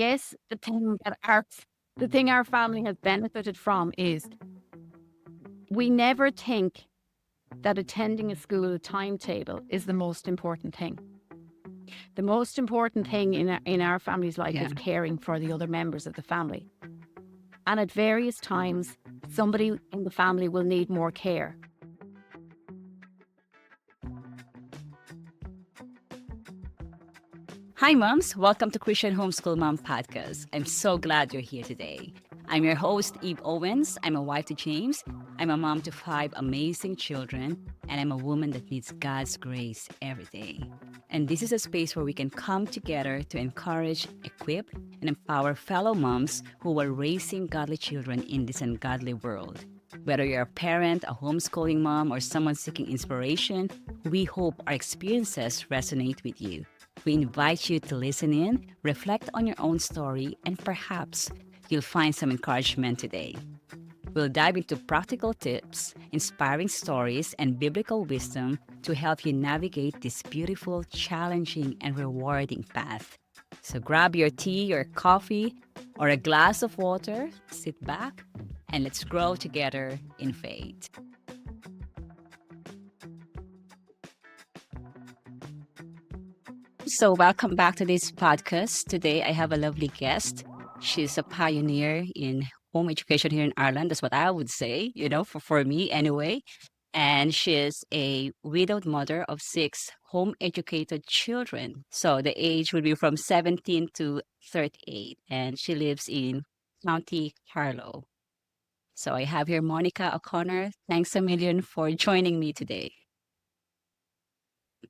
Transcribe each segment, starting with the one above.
Yes, the thing our family has benefited from is we never think that attending a school timetable is the most important thing. The most important thing in our family's life Yeah. is caring for the other members of the family. And at various times, somebody in the family will need more care. Hi, moms. Welcome to Christian Homeschool Mom Podcast. I'm so glad you're here today. I'm your host, Eve Owens. I'm a wife to James. I'm a mom to 5 amazing children, and I'm a woman that needs God's grace every day. And this is a space where we can come together to encourage, equip, and empower fellow moms who are raising godly children in this ungodly world. Whether you're a parent, a homeschooling mom, or someone seeking inspiration, we hope our experiences resonate with you. We invite you to listen in, reflect on your own story, and perhaps you'll find some encouragement today. We'll dive into practical tips, inspiring stories, and biblical wisdom to help you navigate this beautiful, challenging, and rewarding path. So grab your tea, your coffee, or a glass of water, sit back, and let's grow together in faith. So, welcome back to this podcast. Today, I have a lovely guest. She's a pioneer in home education here in Ireland. That's what I would say, for me anyway. And she's a widowed mother of 6 home educated children. So, the age would be from 17 to 38. And she lives in County Carlow. So, I have here Monica O'Connor. Thanks a million for joining me today.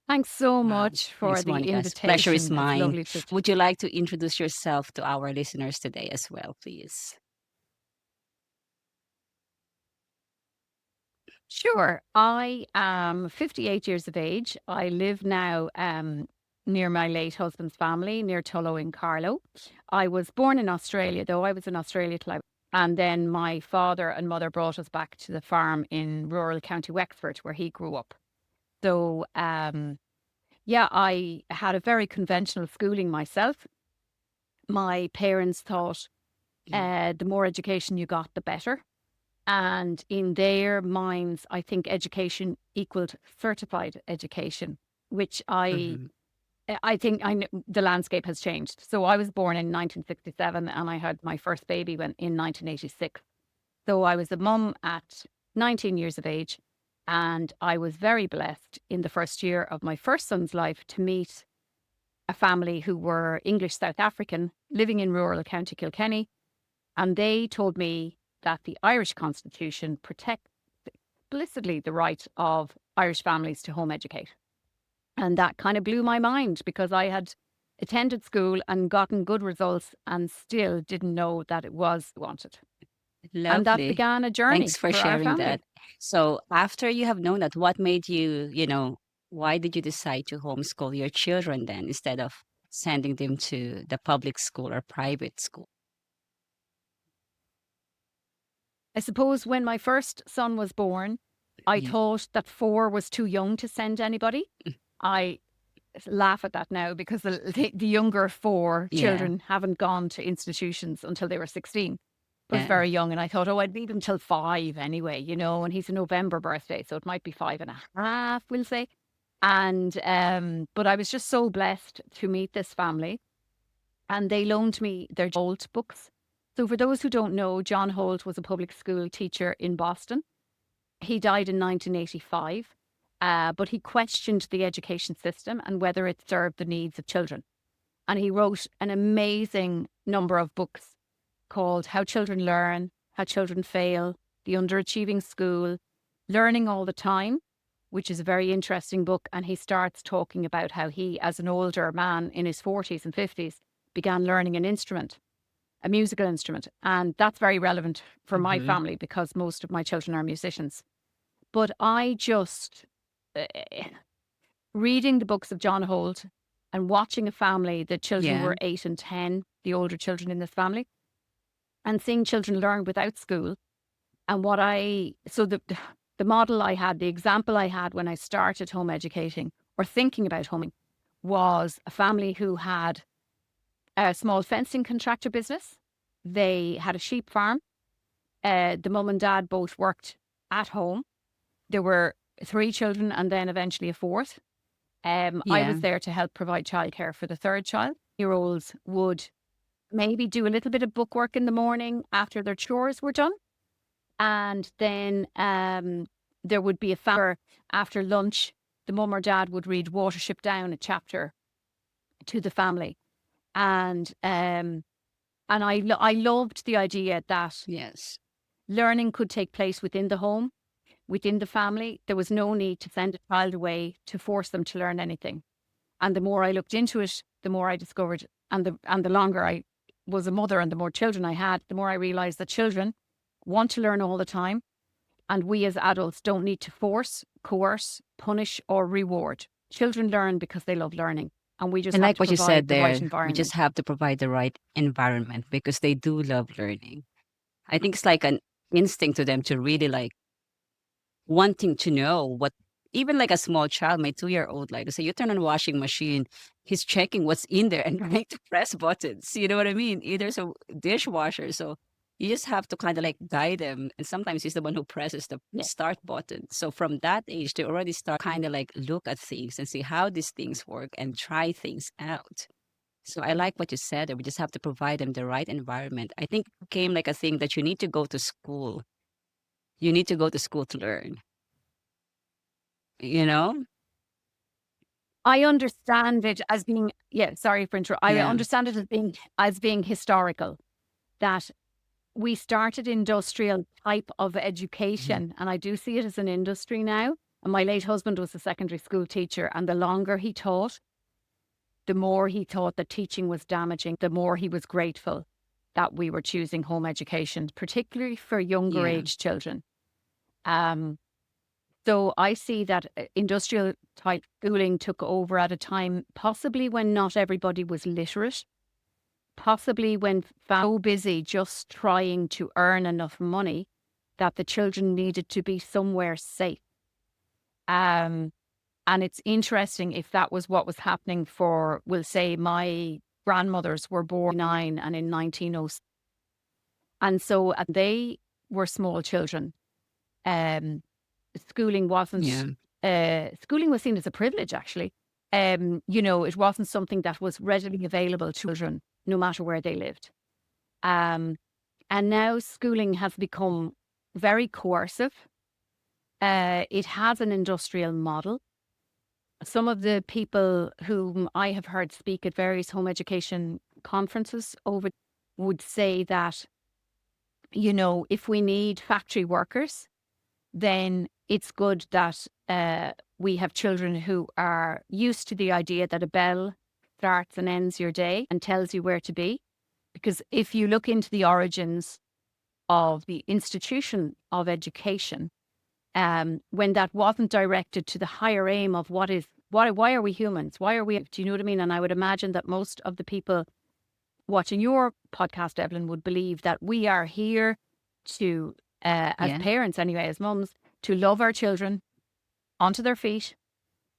Thanks so Wow. much for Thanks, the Monica. Pleasure is invitation. It's mine. lovely to. Would you like to introduce yourself to our listeners today as well, please? Sure. I am 58 years of age. I live now near my late husband's family, near Tullow in Carlow. I was born in Australia, though I was in Australia till and then my father and mother brought us back to the farm in rural County Wexford, where he grew up. So, yeah, I had a very conventional schooling myself. My parents thought Yeah. the more education you got, the better. And in their minds, I think education equaled certified education, which Mm-hmm. I think the landscape has changed. So I was born in 1967 and I had my first baby in 1986. So I was a mum at 19 years of age. And I was very blessed in the first year of my first son's life to meet a family who were English South African living in rural County Kilkenny. And they told me that the Irish Constitution protects explicitly the right of Irish families to home educate. And that kind of blew my mind because I had attended school and gotten good results and still didn't know that it was wanted. And that Lovely. began a Thanks journey for for our sharing that. family. So, after you have known that, what made why did you decide to homeschool your children then instead of sending them to the public school or private school? I suppose when my first son was born, I Yeah. thought that 4 was too young to send anybody. I laugh at that now because the younger 4 Yeah. children haven't gone to institutions until they were 16. It was Yeah. very young. And I thought, oh, I'd leave him till 5 anyway, and he's a November birthday. So it might be 5.5, we'll say. And, but I was just so blessed to meet this family and they loaned me their Holt books. So for those who don't know, John Holt was a public school teacher in Boston. He died in 1985, but he questioned the education system and whether it served the needs of children. And he wrote an amazing number of books called How Children Learn, How Children Fail, The Underachieving School, Learning All the Time, which is a very interesting book. And he starts talking about how he, as an older man in his 40s and 50s, began learning an instrument, a musical instrument. And that's very relevant for my Mm-hmm. family because most of my children are musicians. But I just, reading the books of John Holt and watching a family, the children Yeah. were 8 and 10, the older children in this family, and seeing children learn without school. And the model I had, the example I had when I started home educating or thinking about homing was a family who had a small fencing contractor business. They had a sheep farm. The mum and dad both worked at home. There were 3 children and then eventually a fourth. I Yeah. was there to help provide childcare for the third child. Year olds would maybe do a little bit of bookwork in the morning after their chores were done. And then there would be a family after lunch. The mum or dad would read Watership Down, a chapter to the family. And I loved the idea that Yes. learning could take place within the home, within the family. There was no need to send a child away to force them to learn anything. And the more I looked into it, the more I discovered, and the longer I was a mother and the more children I had, the more I realized that children want to learn all the time. And we as adults don't need to force, coerce, punish, or reward. Children learn because they love learning. And we just And have like to what you provide said the right there, we just environment. have to provide the right environment because they do love learning. I think it's like an instinct to them to really like wanting to know what, even like a small child, my 2-year old, like say you turn on a washing machine, he's checking what's in there and trying to press buttons. You know what I mean? Either there's a dishwasher. So you just have to kind of like guide them. And sometimes he's the one who presses the Yeah. start button. So from that age, they already start kind of like look at things and see how these things work and try things out. So I like what you said, that we just have to provide them the right environment. I think it became like a thing that you need to go to school. You need to go to school to learn, you know? I understand it as being, yeah, sorry for interrupting. I Yeah. understand it as being historical, that we started industrial type of Mhm. education, and I do see it as an industry now. And my late husband was a secondary school teacher, and the longer he taught, the more he thought that teaching was damaging, the more he was grateful that we were choosing home education, particularly for younger Yeah. age children. Um, so I see that industrial type schooling took over at a time possibly when not everybody was literate, possibly when so busy just trying to earn enough money that the children needed to be somewhere safe. Um, and it's interesting if that was what was happening for, we'll say, my grandmothers were born in 9 and in 1906. And so they were small children. Um, schooling wasn't, Yeah. schooling was seen as a privilege, actually. It wasn't something that was readily available to children, no matter where they lived. Um, and now schooling has become very coercive. It has an industrial model. Some of the people whom I have heard speak at various home education conferences over would say that, if we need factory workers, then it's good that we have children who are used to the idea that a bell starts and ends your day and tells you where to be. Because if you look into the origins of the institution of education, when that wasn't directed to the higher aim of why are we humans? Why are we, do you know what I mean? And I would imagine that most of the people watching your podcast, Evelyn, would believe that we are here to, as Yeah. parents anyway, as mums, to love our children onto their feet,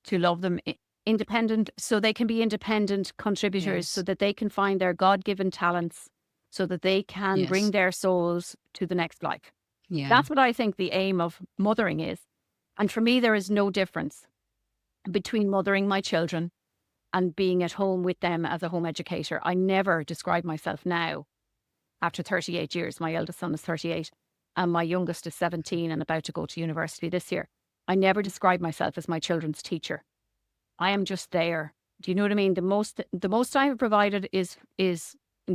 to love them independent, so they can be independent contributors, so Yes. that they can find their God-given talents, so that they can bring Yes. their souls to the next life. Yeah. That's what I think the aim of mothering is. And for me, there is no difference between mothering my children and being at home with them as a home educator. I never describe myself now, after 38 years. My eldest son is 38 and my youngest is 17 and about to go to university this year. I never describe myself as my children's teacher. I am just there. Do you know what I mean? The most I have provided is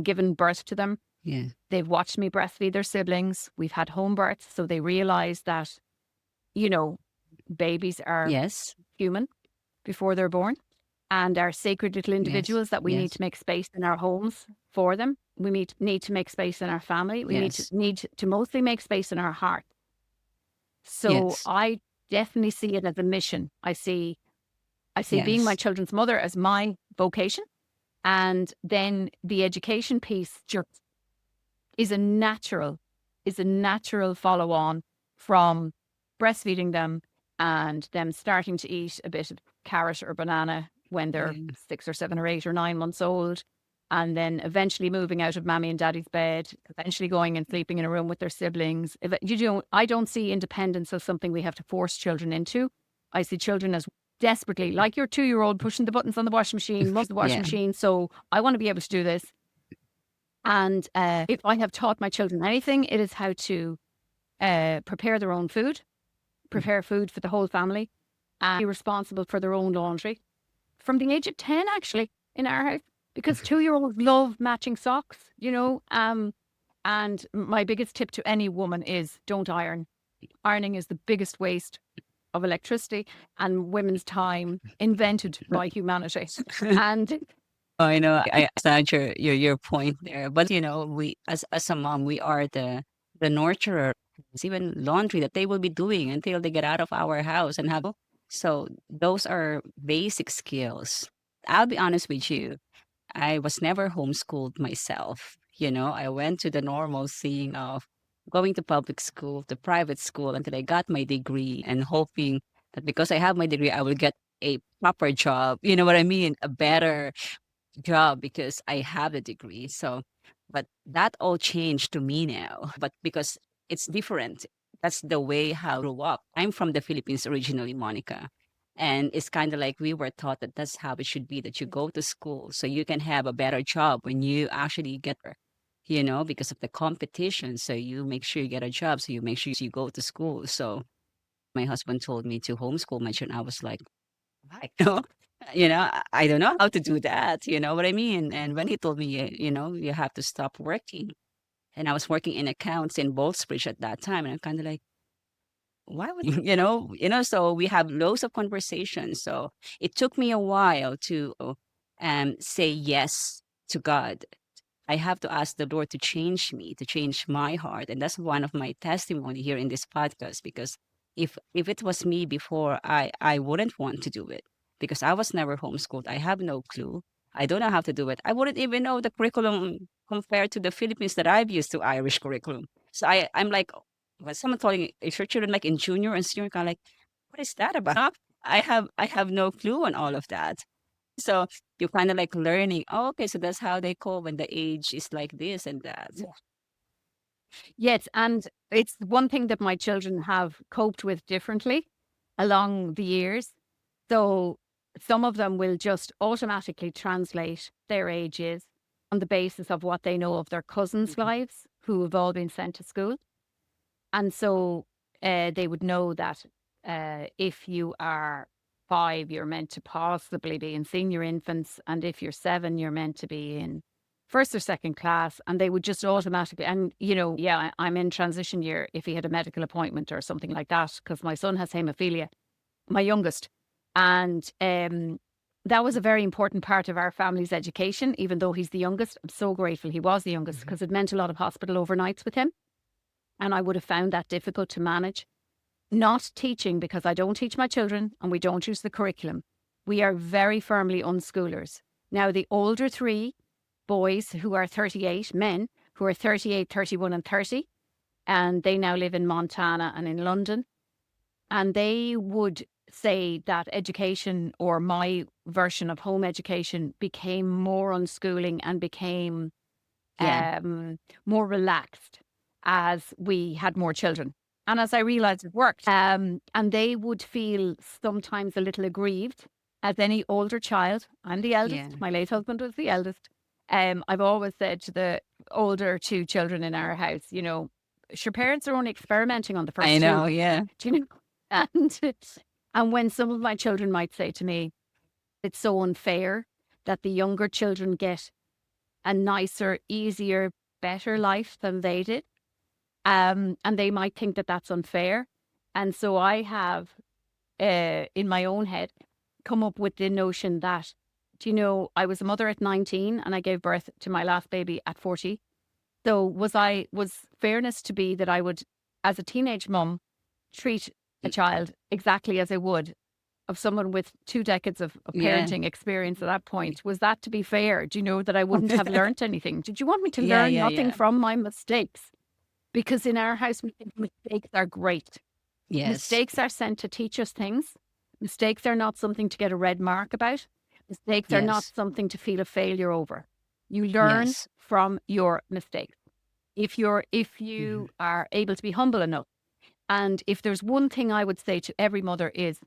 given birth to them. Yeah. They've watched me breastfeed their siblings. We've had home births, so they realize that, you know, babies are Yes. human before they're born and are sacred little Yes. individuals that we need Yes. to make space in our homes for them. We need to make space in our family. We Yes. need to mostly make space in our heart. So Yes. I definitely see it as a mission. I see being my Yes. children's mother as my vocation, and then the education piece just is a natural follow on from breastfeeding them and them starting to eat a bit of carrot or banana when they're Yeah. 6 or 7 or 8 or 9 months old. and then eventually moving out of mommy and daddy's bed, eventually going and sleeping in a room with their siblings. I don't see independence as something we have to force children into. I see children as desperately, like your 2-year-old pushing the buttons on the washing machine, loves the washing Yeah. machine. So I want to be able to do this. And if I have taught my children anything, it is how to prepare their own food, prepare food for the whole family, and be responsible for their own laundry from the age of 10, actually, in our house, because 2-year-olds love matching socks, and my biggest tip to any woman is don't iron. Ironing is the biggest waste of electricity and women's time invented by humanity. And I know I understand your point there, but we as a mom, we are the nurturer. It's even laundry that they will be doing until they get out of our house and have. So those are basic skills. I'll be honest with you. I was never homeschooled myself. I went to the normal scene of going to public school, to private school until I got my degree and hoping that because I have my degree, I will get a proper job. You know what I mean? A better job because I have a degree. So, but that all changed to me now. But because it's different, that's the way how I grew up. I'm from the Philippines originally, Monica. And it's kind of like we were taught that that's how it should be, that you go to school so you can have a better job when you actually get there, because of the competition. So you make sure you get a job. So you make sure you go to school. So my husband told me to homeschool my children. I was like, I know. I don't know how to do that. You know what I mean? And when he told me, you have to stop working. And I was working in accounts in Boltzbridge at that time. And I'm kind of like, why would so we have loads of conversations. So it took me a while to say yes to God. I have to ask the Lord to change me, to change my heart. And that's one of my testimony here in this podcast, because if it was me before, I wouldn't want to do it because I was never homeschooled. I have no clue. I don't know how to do it. I wouldn't even know the curriculum compared to the Philippines that I've used to Irish curriculum. So I'm like, when someone told me, is your children like in junior and senior, kind of like, what is that about? I have no clue on all of that. So you're kind of like learning, oh, okay, so that's how they call when the age is like this and that. yes, and it's one thing that my children have coped with differently along the years. So some of them will just automatically translate their ages on the basis of what they know of their cousins' lives who have all been sent to school. And so they would know that if you are 5, you're meant to possibly be in senior infants. And if you're 7, you're meant to be in first or second class. And they would just automatically, and, yeah, I'm in transition year if he had a medical appointment or something like that, because my son has hemophilia, my youngest. And that was a very important part of our family's education, even though he's the youngest. I'm so grateful he was the youngest because it meant a lot of hospital overnights with him. And I would have found that difficult to manage. Not teaching, because I don't teach my children and we don't use the curriculum. We are very firmly unschoolers. Now, the older 3 boys who are 38, men who are 38, 31 and 30, and they now live in Montana and in London. And they would say that education, or my version of home education, became more unschooling and became Yeah. more relaxed as we had more children. And as I realized it worked, and they would feel sometimes a little aggrieved, as any older child. I'm the eldest. Yeah. My late husband was the eldest. I've always said to the older 2 children in our house, your parents are only experimenting on the I first 2. know, yeah. Do you know? And when some of my children might say to me, it's so unfair that the younger children get a nicer, easier, better life than they did. And they might think that that's unfair. And so I have, in my own head, come up with the notion that, I was a mother at 19 and I gave birth to my last baby at 40. So was fairness to be that I would, as a teenage mum, treat a child exactly as I would of someone with 2 decades of Yeah. parenting experience at that point? Was that to be fair? Do you know that I wouldn't have learnt anything? Did you want me to Yeah, learn yeah, nothing yeah. from my mistakes? Because in our house, we think mistakes are great. Yes. Mistakes are sent to teach us things. Mistakes are not something to get a red mark about. Mistakes are not Yes. something to feel a failure over. You learn Yes. from your mistakes. If Mhm. you are able to be humble enough, and if there's one thing I would say to every mother is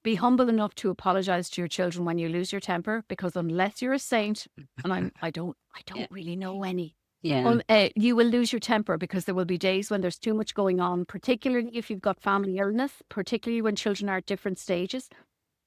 be humble enough to apologize to your children when you lose your temper, because unless you're a saint, and I Yeah. don't really know any, Yeah. you will lose your temper because there will be days when there's too much going on, particularly if you've got family illness, particularly when children are at different stages,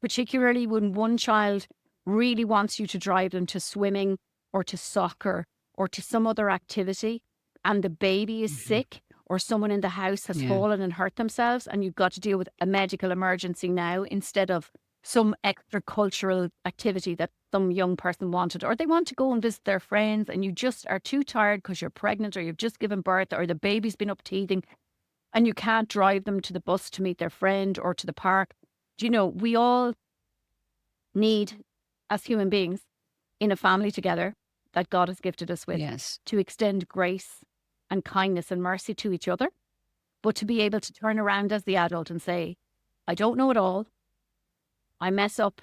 particularly when one child really wants you to drive them to swimming or to soccer or to some other activity, and the baby is Mhm. sick or someone in the house has Yeah. fallen and hurt themselves, and you've got to deal with a medical emergency now instead of some extra cultural activity that some young person wanted, or they want to go and visit their friends and you just are too tired because you're pregnant or you've just given birth or the baby's been up teething and you can't drive them to the bus to meet their friend or to the park. Do you know, we all need, as human beings, in a family together that God has gifted us with, Yes. to extend grace and kindness and mercy to each other, but to be able to turn around as the adult and say, I don't know it all. I mess up.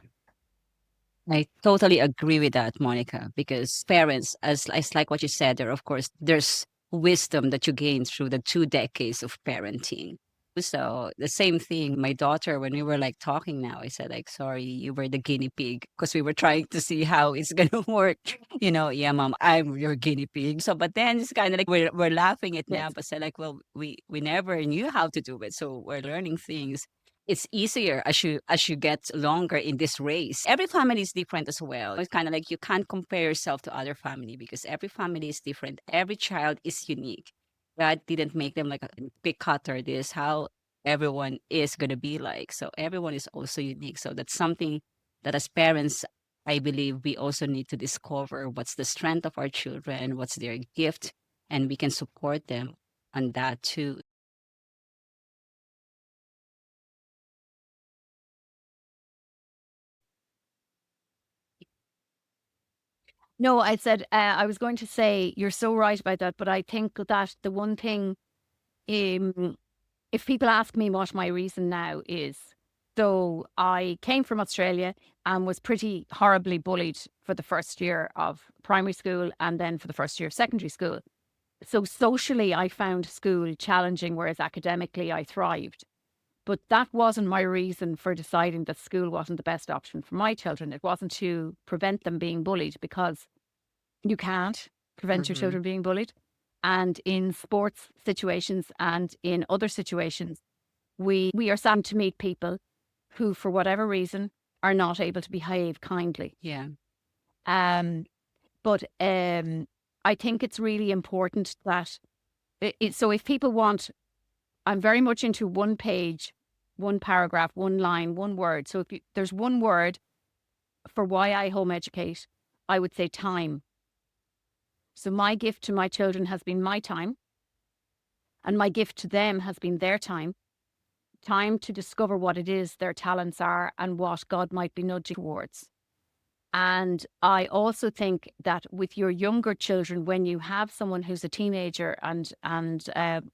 I totally agree with that, Monica, because parents, as like what you said there, of course, there's wisdom that you gain through the 2 decades of parenting. So the same thing, my daughter, when we were like talking now, I said like, sorry, you were the guinea pig because we were trying to see how it's gonna work. Yeah, mom, I'm your guinea pig. So, but then it's kind of like we're laughing at now, Yes. but said like, well, we never knew how to do it, so we're learning things. It's easier as you get longer in this race. Every family is different as well. It's kind of like you can't compare yourself to other family because every family is different. Every child is unique. God didn't make them like a big cutter. This is how everyone is gonna be like. So everyone is also unique. So that's something that as parents, I believe we also need to discover what's the strength of our children, what's their gift, and we can support them on that too. No, I said, I was going to say, you're so right about that. But I think that the one thing, um, if people ask me what my reason now is, so I came from Australia and was pretty horribly bullied for the first year of primary school and then for the first year of secondary school. So socially, I found school challenging, whereas academically, I thrived. But that wasn't my reason for deciding that school wasn't the best option for my children. It wasn't to prevent them being bullied, because you can't prevent your Mhm. children being bullied. And in sports situations and in other situations, we are saddened to meet people who, for whatever reason, are not able to behave kindly. Yeah. Um, but I think it's really important that so if people want, I'm very much into one page, one paragraph, one line, one word. So if there's one word for why I home educate, I would say time. So my gift to my children has been my time, and my gift to them has been their time. Time to discover what it is their talents are and what God might be nudging towards. And I also think that with your younger children, when you have someone who's a teenager and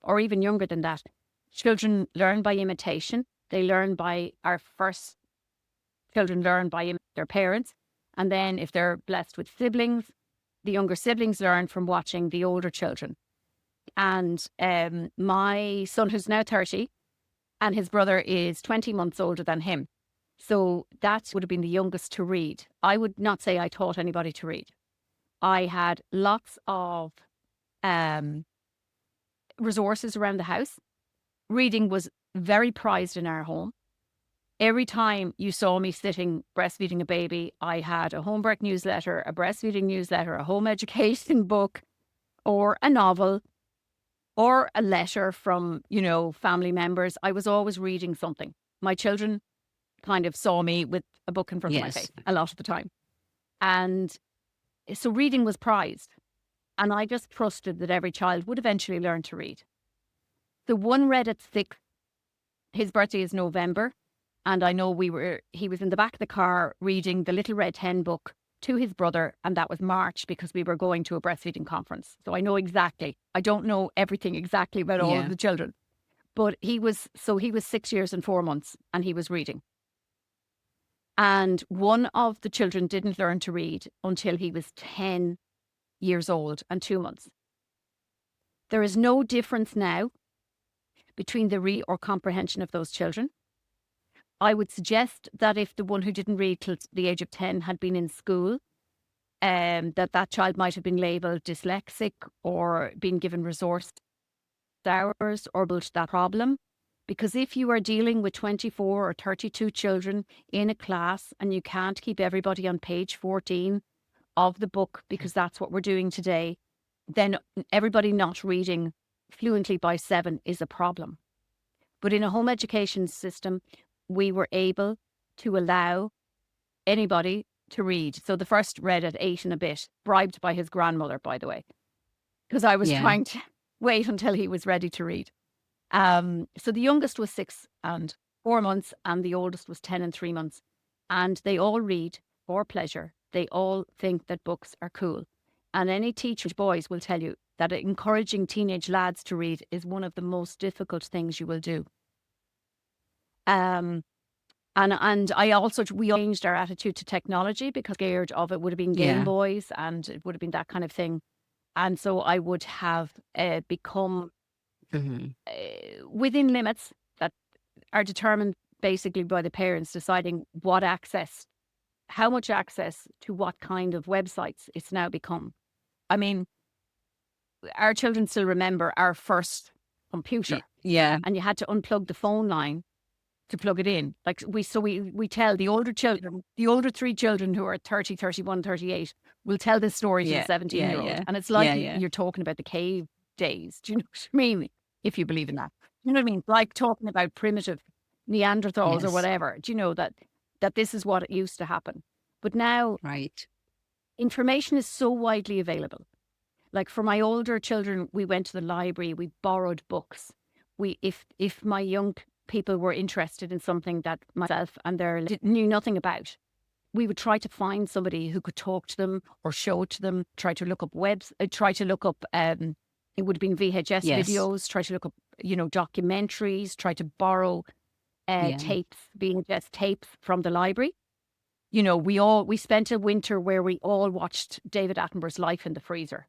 or even younger than that, children learn by imitation. They learn by our first children learn by their parents, and then if they're blessed with siblings, the younger siblings learn from watching the older children. And my son, who's now 30, and his brother is 20 months older than him. So that would have been the youngest to read. I would not say I taught anybody to read. I had lots of um, resources around the house. Reading was very prized in our home. Every time you saw me sitting breastfeeding a baby, I had a homework newsletter, a breastfeeding newsletter, a home education book, or a novel, or a letter from, family members. I was always reading something. My children kind of saw me with a book in front of my Yes. face a lot of the time. And so reading was prized. And I just trusted that every child would eventually learn to read. The one read at 6, his birthday is November. And I know he was in the back of the car reading the Little Red Hen book to his brother. And that was March because we were going to a breastfeeding conference. So I know exactly. I don't know everything exactly about all of Yeah. the children, but he was 6 years and 4 months and he was reading. And one of the children didn't learn to read until he was 10 years old and 2 months. There is no difference now between the read or comprehension of those children. I would suggest that if the one who didn't read till the age of 10 had been in school, that child might have been labelled dyslexic or been given resource hours or built that problem. Because if you are dealing with 24 or 32 children in a class and you can't keep everybody on page 14 of the book, because that's what we're doing today, then everybody not reading fluently by 7 is a problem. But in a home education system, we were able to allow anybody to read. So the first read at 8 and a bit, bribed by his grandmother, by the way, because I was Yeah. trying to wait until he was ready to read. So the youngest was 6 and 4 months, and the oldest was 10 and 3 months. And they all read for pleasure. They all think that books are cool. And any teacher, boys, will tell you that encouraging teenage lads to read is one of the most difficult things you will do. And I also, we changed our attitude to technology because scared of it would have been Game Yeah. Boys and it would have been that kind of thing. And so I would have become Mhm. within limits that are determined basically by the parents deciding what access, how much access to what kind of websites it's now become. I mean, our children still remember our first computer, Yeah. and you had to unplug the phone line to plug it in. Like we tell the older children, the older 3 children who are 30, 31, 38, will tell this story to the Yeah. 17-year-old. Yeah. And it's Yeah. like Yeah. you're talking about the cave days. Do you know what I mean? If you believe in that. You know what I mean? Like talking about primitive Neanderthals or Yes. whatever. Do you know that this is what it used to happen? But now Right. information is so widely available. Like for my older children, we went to the library, we borrowed books. If my young people were interested in something that myself and knew nothing about, we would try to find somebody who could talk to them or show it to them, try to look up it would have been VHS Yes. videos, try to look up, documentaries, try to borrow Yeah. tapes, VHS tapes from the library. We spent a winter where we all watched David Attenborough's Life in the Freezer.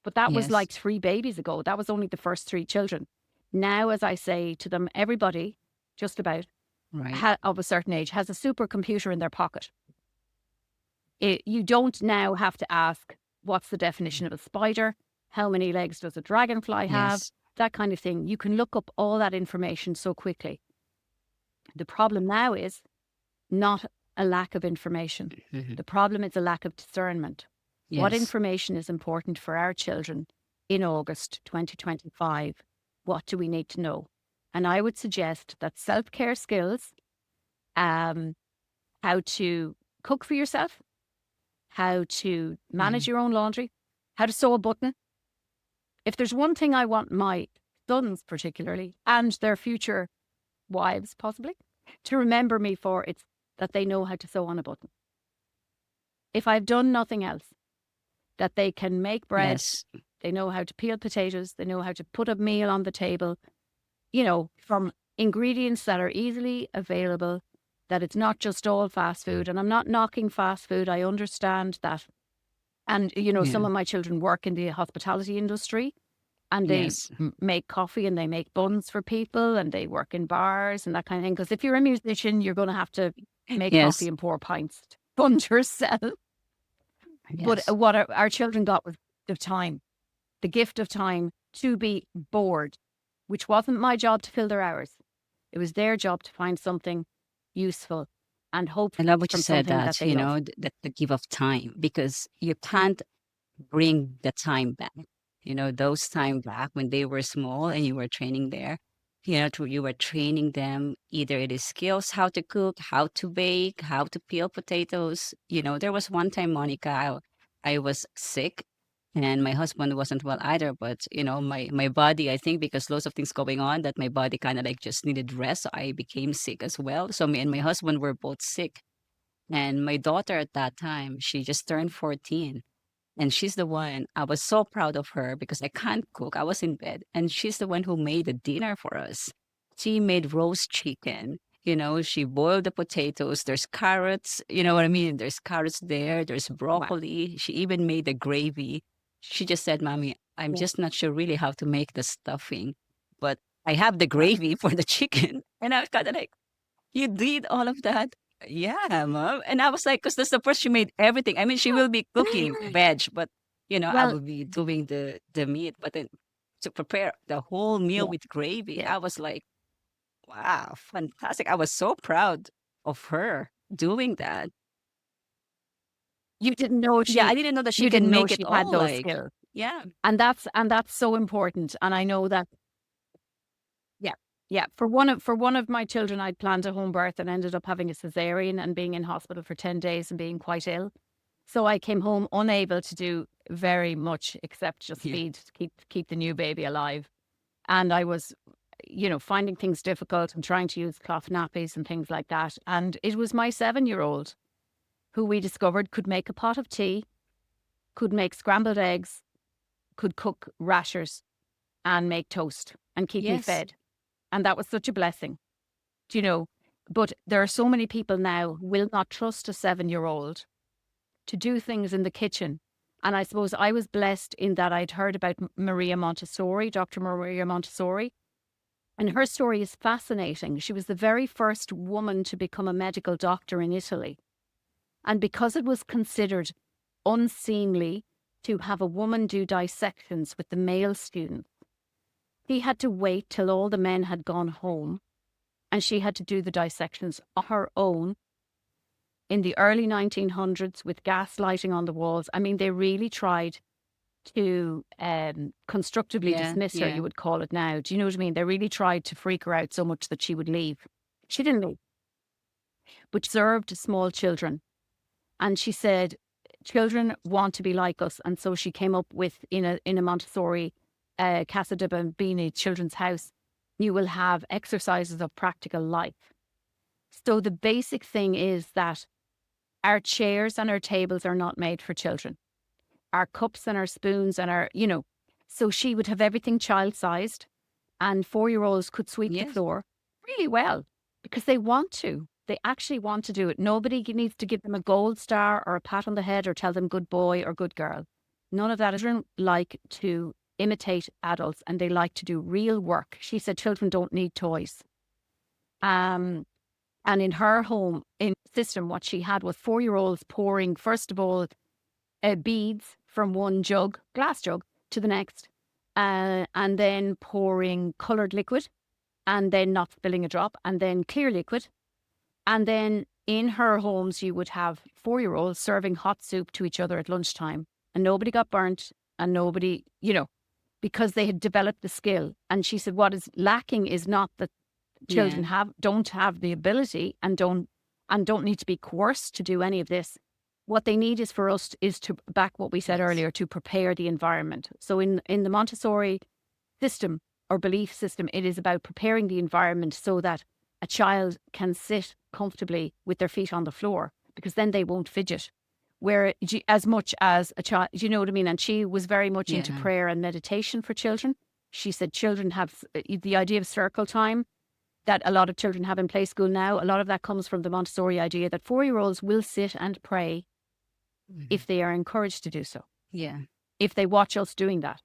But that was Yes. like 3 babies ago. That was only the first 3 children. Now, as I say to them, everybody, just about, Right. of a certain age, has a supercomputer in their pocket. You don't now have to ask, what's the definition of a spider? How many legs does a dragonfly have? Yes. That kind of thing. You can look up all that information so quickly. The problem now is not a lack of information. Mhm. The problem is a lack of discernment. What Yes. information is important for our children in August 2025? What do we need to know? And I would suggest that self-care skills, how to cook for yourself, how to manage your own laundry, how to sew a button. If there's one thing I want my sons particularly, and their future wives possibly, to remember me for, it's that they know how to sew on a button. If I've done nothing else, that they can make bread, Yes. they know how to peel potatoes, they know how to put a meal on the table, from ingredients that are easily available, that it's not just all fast food. And I'm not knocking fast food, I understand that. And, some Yeah. of my children work in the hospitality industry and they Yes. make coffee and they make buns for people and they work in bars and that kind of thing. Because if you're a musician, you're going to have to make coffee Yes. and pour pints to fund yourself. But Yes. what our children got was the gift of time to be bored, which wasn't my job to fill their hours. It was their job to find something useful and I hopefully love what you from said something that that, they love. that the give of time, because you can't bring the time back. Those time back when they were small and you were training there, you were training them, either it is skills, how to cook, how to bake, how to peel potatoes. There was one time, Monica, I was sick and my husband wasn't well either, but my body, I think because lots of things going on, that my body kind of like just needed rest. So I became sick as well. So me and my husband were both sick. And my daughter at that time, she just turned 14. And she's the one, I was so proud of her because I can't cook. I was in bed. And she's the one who made the dinner for us. She made roast chicken. She boiled the potatoes. There's carrots. You know what I mean? There's carrots there. There's Wow. broccoli. She even made the gravy. She just said, "Mommy, I'm Yeah. just not sure really how to make the stuffing, but I have the gravy for the chicken." And I was kind of like, "You did all of that?" "Yeah, Mom." And I was like, because that's the first she made everything. I mean, she will be cooking veg, but I Well, will be doing the meat. But then to prepare the whole meal yeah, with gravy, yeah. I was like, wow, fantastic. I was so proud of her doing that. You didn't know Yeah, she I didn't know that she you can didn't know make it she had all those like, skills. yeah, And that's so important. And I know that, yeah, yeah. For one of my children, I'd planned a home birth and ended up having a cesarean and being in hospital for 10 days and being quite ill. So I came home unable to do very much except just yeah, feed, keep the new baby alive. And I was, finding things difficult and trying to use cloth nappies and things like that. And it was my 7-year-old who we discovered could make a pot of tea, could make scrambled eggs, could cook rashers and make toast and keep me yes, fed. And that was such a blessing, do you know? But there are so many people now who will not trust a 7-year-old to do things in the kitchen. And I suppose I was blessed in that I'd heard about Maria Montessori, Dr. Maria Montessori. And her story is fascinating. She was the very first woman to become a medical doctor in Italy. And because it was considered unseemly to have a woman do dissections with the male students, he had to wait till all the men had gone home and she had to do the dissections on her own in the early 1900s with gas lighting on the walls. I mean, they really tried to constructively yeah, dismiss her, yeah, you would call it now. Do you know what I mean? They really tried to freak her out so much that she would leave. She didn't leave, but served small children. And she said, children want to be like us. And so she came up with in a Montessori Casa de Bambini children's house, you will have exercises of practical life. So the basic thing is that our chairs and our tables are not made for children. Our cups and our spoons and so she would have everything child sized, and 4-year-olds could sweep the yes, floor really well because they want to. They actually want to do it. Nobody needs to give them a gold star or a pat on the head or tell them good boy or good girl. None of that. Children like to imitate adults and they like to do real work. She said children don't need toys. Um, and in her home in system, what she had was 4-year-olds pouring, first of all, beads from one jug, glass jug, to the next, and then pouring coloured liquid, and then not spilling a drop, and then clear liquid. And then in her homes, you would have 4-year-olds serving hot soup to each other at lunchtime, and nobody got burnt, and nobody, because they had developed the skill. And she said, what is lacking is not that yeah, children don't have the ability and don't need to be coerced to do any of this. What they need is for us is to back what we said yes, earlier, to prepare the environment. So in the Montessori system or belief system, it is about preparing the environment so that a child can sit comfortably with their feet on the floor, because then they won't fidget. Where as much as a child, you know what I mean? And she was very much into yeah, prayer and meditation for children. She said children have the idea of circle time that a lot of children have in play school now. A lot of that comes from the Montessori idea that 4-year-olds will sit and pray mhm, if they are encouraged to do so, yeah. if they watch us doing that.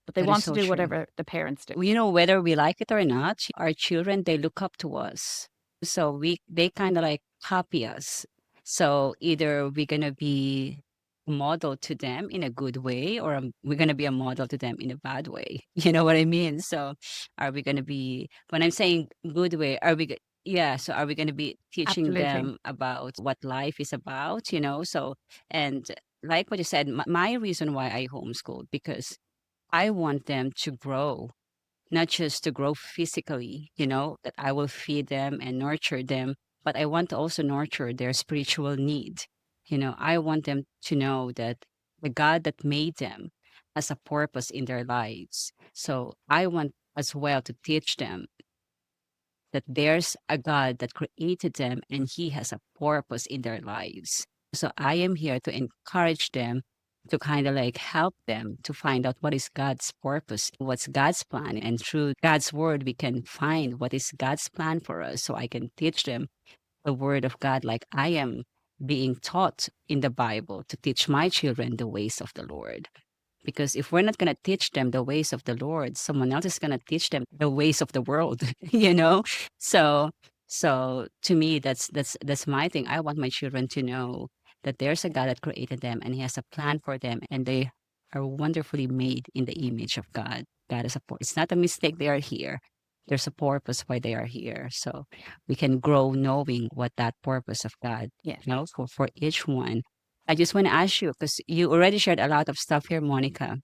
But they That is want to so do true. whatever the parents do. Whether we like it or not, our children, they look up to us. So they kind of like copy us. So either we're going to be a model to them in a good way, or we're going to be a model to them in a bad way. You know what I mean? So are we going to be, when I'm saying good way, yeah, so are we going to be teaching Absolutely. them about what life is about, So, and like what you said, my reason why I homeschool, because I want them to grow, not just to grow physically, that I will feed them and nurture them, but I want to also nurture their spiritual need. I want them to know that the God that made them has a purpose in their lives. So I want as well to teach them that there's a God that created them and He has a purpose in their lives. So I am here to encourage them, to kind of like help them to find out what is God's purpose, what's God's plan. And through God's word, we can find what is God's plan for us. So I can teach them the word of God like I am being taught in the Bible to teach my children the ways of the Lord. Because if we're not going to teach them the ways of the Lord, someone else is going to teach them the ways of the world, you know? So, so to me, that's my thing. I want my children to know that there's a God that created them and he has a plan for them and they are wonderfully made in the image of God. God is it's not a mistake they are here. There's a purpose why they are here. So we can grow knowing what that purpose of God, Yeah. for each one. I just want to ask you, because you already shared a lot of stuff here, Monica.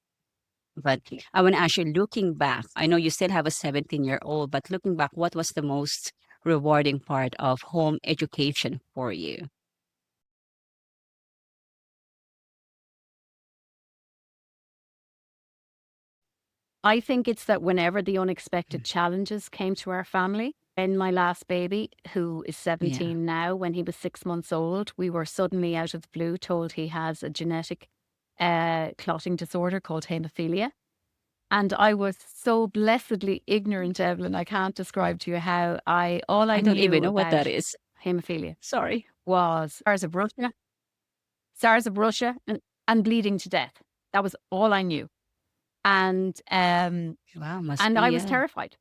But I want to ask you, looking back, I know you still have a 17-year-old, but looking back, what was the most rewarding part of home education for you? I think it's that whenever the unexpected challenges came to our family, and my last baby, who is Yeah. 17 now, when he was 6 months old, we were suddenly out of the blue told he has a genetic clotting disorder called hemophilia. And I was so blessedly ignorant, Evelyn. I can't describe to you how all I I don't even knew know what that about is. hemophilia Sorry. was SARS of Russia, and bleeding to death. That was all I knew. And Wow, must and be, I was yeah. terrified.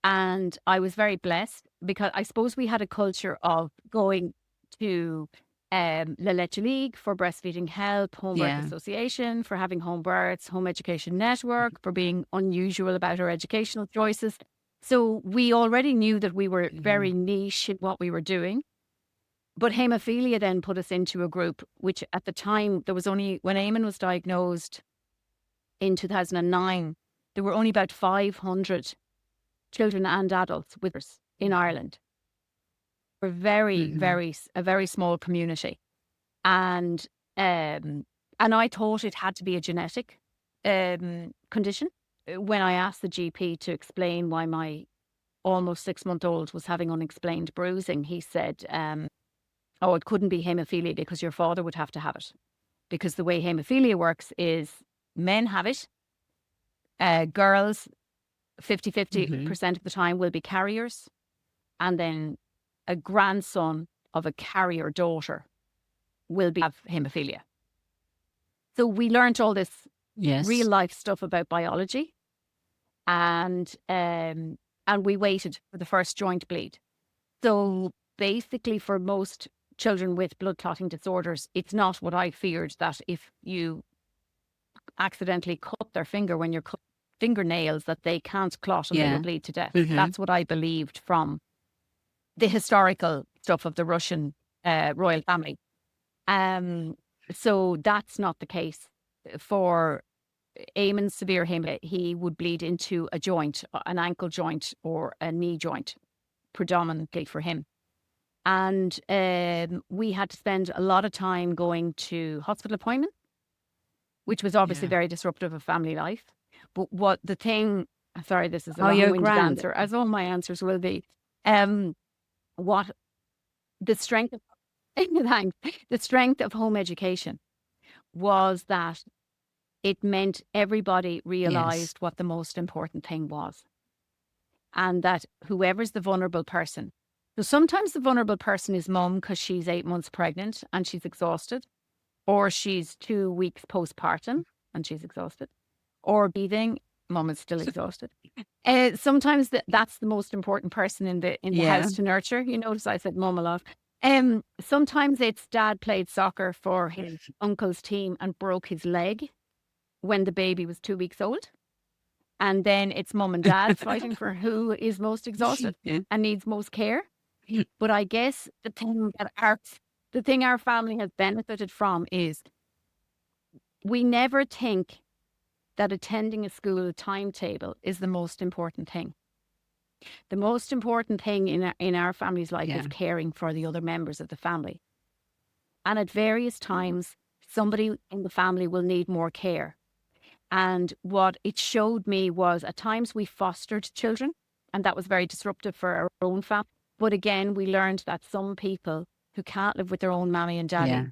And I was very blessed because I suppose we had a culture of going to La Leche League for breastfeeding help, Home Birth Yeah. Association for having home births, Home Education Network for being unusual about our educational choices. So we already knew that we were very niche in what we were doing. But hemophilia then put us into a group, which at the time, there was only, when Eamon was diagnosed in 2009, there were only about 500 children and adults with us in Ireland. We're a very small community. And I thought it had to be a genetic condition. When I asked the GP to explain why my almost 6-month-old was having unexplained bruising, he said, oh, it couldn't be hemophilia because your father would have to have it. Because the way hemophilia works is men have it, girls 50% of the time will be carriers, and then a grandson of a carrier daughter will have hemophilia. So we learned all this real Yes. life stuff about biology, and we waited for the first joint bleed. So basically, for most children with blood clotting disorders, it's not what I feared, that if you accidentally cut their finger when you're fingernails, that they can't clot and they will Yeah. bleed to death. Mhm. That's what I believed from the historical stuff of the Russian royal family. So that's not the case. For Eamon's severe hemophilia, he would bleed into a joint, an ankle joint or a knee joint, predominantly for him. And we had to spend a lot of time going to hospital appointments, which was obviously Yeah. very disruptive of family life. But what the thing, sorry, this is a Oh, you're long-winded grand. answer, as all my answers will be. What the strength of thanks, the strength of home education was that it meant everybody Yes. realized what the most important thing was, and that whoever's the vulnerable person. So sometimes the vulnerable person is mum because she's 8 months pregnant and she's exhausted, or she's 2 weeks postpartum and she's exhausted, or breathing, mum is still exhausted. Sometimes that's the most important person in the Yeah. house to nurture. You notice I said mum a lot. Sometimes it's dad played soccer for his uncle's team and broke his leg when the baby was 2 weeks old. And then it's mum and dad fighting for who is most exhausted Yeah. and needs most care. But I guess the thing our family has benefited from is we never think that attending a school timetable is the most important thing. The most important thing in our family's life Yeah. is caring for the other members of the family. And at various times, somebody in the family will need more care. And what it showed me was at times we fostered children, and that was very disruptive for our own family. But again, we learned that some people who can't live with their own mommy and daddy Yeah.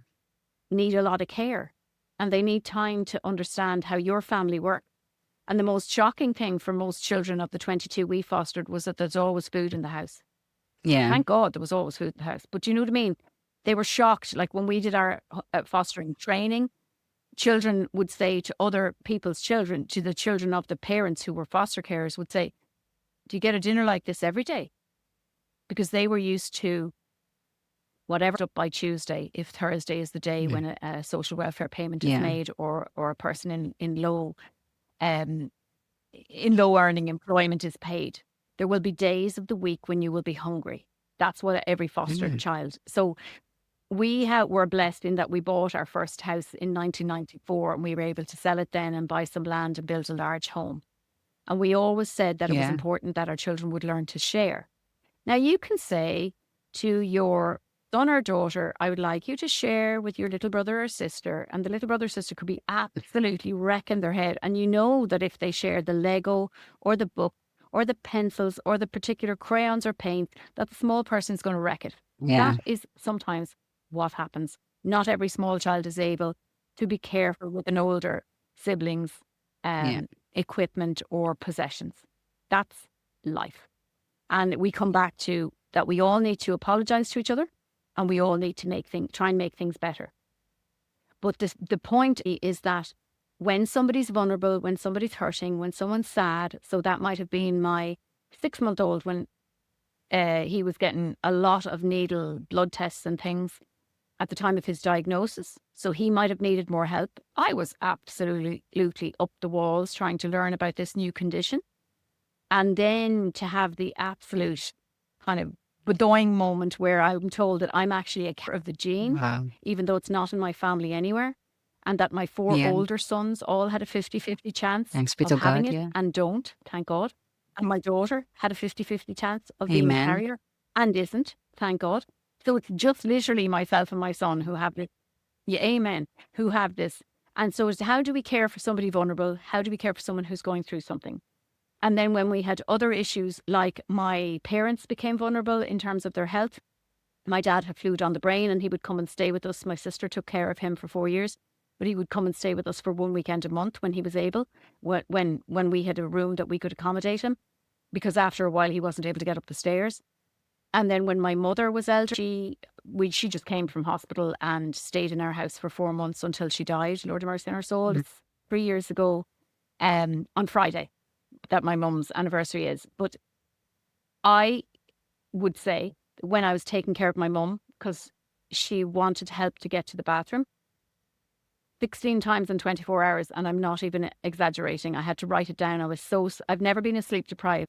need a lot of care, and they need time to understand how your family works. And the most shocking thing for most children of the 22 we fostered was that there's always food in the house. Yeah. Thank God there was always food in the house. But you know what I mean? They were shocked. Like when we did our fostering training, children would say to other people's children, to the children of the parents who were foster carers, would say, do you get a dinner like this every day? Because they were used to whatever's up by Tuesday, if Thursday is the day when a social welfare payment is made, or a person in low earning employment is paid. There will be days of the week when you will be hungry. That's what every foster child. So we were blessed in that we bought our first house in 1994, and we were able to sell it then and buy some land and build a large home. And we always said that it was important that our children would learn to share. Now, you can say to your son or daughter, I would like you to share with your little brother or sister, and the little brother or sister could be absolutely wrecking their head. And you know that if they share the Lego or the book or the pencils or the particular crayons or paint, that the small person is going to wreck it. Yeah. That is sometimes what happens. Not every small child is able to be careful with an older sibling's equipment or possessions. That's life. And we come back to that we all need to apologize to each other, and we all need to try and make things better. But the point is that when somebody's vulnerable, when somebody's hurting, when someone's sad, so that might have been my 6-month-old when he was getting a lot of needle blood tests and things at the time of his diagnosis. So he might have needed more help. I was absolutely up the walls trying to learn about this new condition. And then to have the absolute kind of bedoing moment where I'm told that I'm actually a carrier of the gene, even though it's not in my family anywhere, and that my 4 older sons all had a 50-50 chance of having it and don't, thank God. And my daughter had a 50-50 chance of being a carrier and isn't, thank God. So it's just literally myself and my son who have this. Yeah, amen. Who have this. And so it's how do we care for somebody vulnerable? How do we care for someone who's going through something? And then when we had other issues, like my parents became vulnerable in terms of their health. My dad had fluid on the brain and he would come and stay with us. My sister took care of him for 4 years, but he would come and stay with us for 1 weekend a month when he was able, when we had a room that we could accommodate him, because after a while he wasn't able to get up the stairs. And then when my mother was elder, she just came from hospital and stayed in our house for 4 months until she died. Lord have mercy on her soul. It's 3 years ago on Friday that my mum's anniversary is. But I would say when I was taking care of my mum, because she wanted help to get to the bathroom 16 times in 24 hours, and I'm not even exaggerating. I had to write it down. I've never been as sleep deprived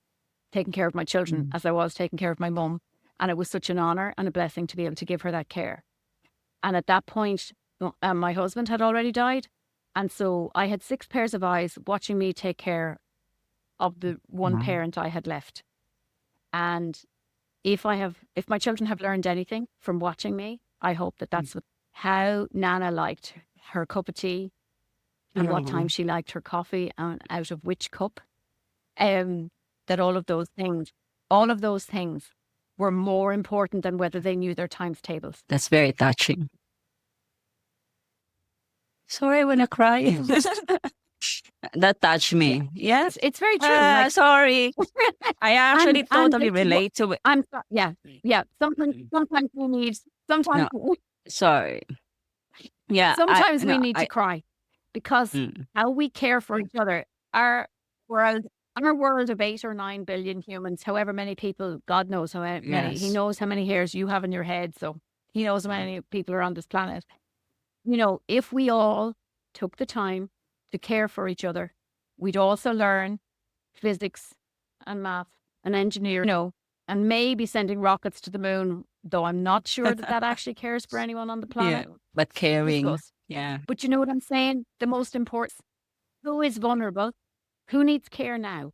taking care of my children as I was taking care of my mum. And it was such an honour and a blessing to be able to give her that care. And at that point, my husband had already died. And so I had 6 pairs of eyes watching me take care of the one parent I had left. And if my children have learned anything from watching me, I hope that that's how Nana liked her cup of tea and what time she liked her coffee and out of which cup. That all of those things were more important than whether they knew their times tables. That's very touching. Sorry, I want to cry. That touched me. Yes, it's very true. Sorry, I actually totally relate to it. I'm sorry. Yeah. Sometimes we need. Sometimes. No, sorry. Yeah. Sometimes we need to cry because how we care for each other. Our world of 8 or 9 billion humans, however many people, God knows how many. Yes. He knows how many hairs you have in your head, so he knows how many people are on this planet. You know, if we all took the time to care for each other, we'd also learn physics and math and engineering, and maybe sending rockets to the moon, though I'm not sure that actually cares for anyone on the planet. Yeah, but caring. Yeah. But you know what I'm saying? The most important, who is vulnerable? Who needs care now?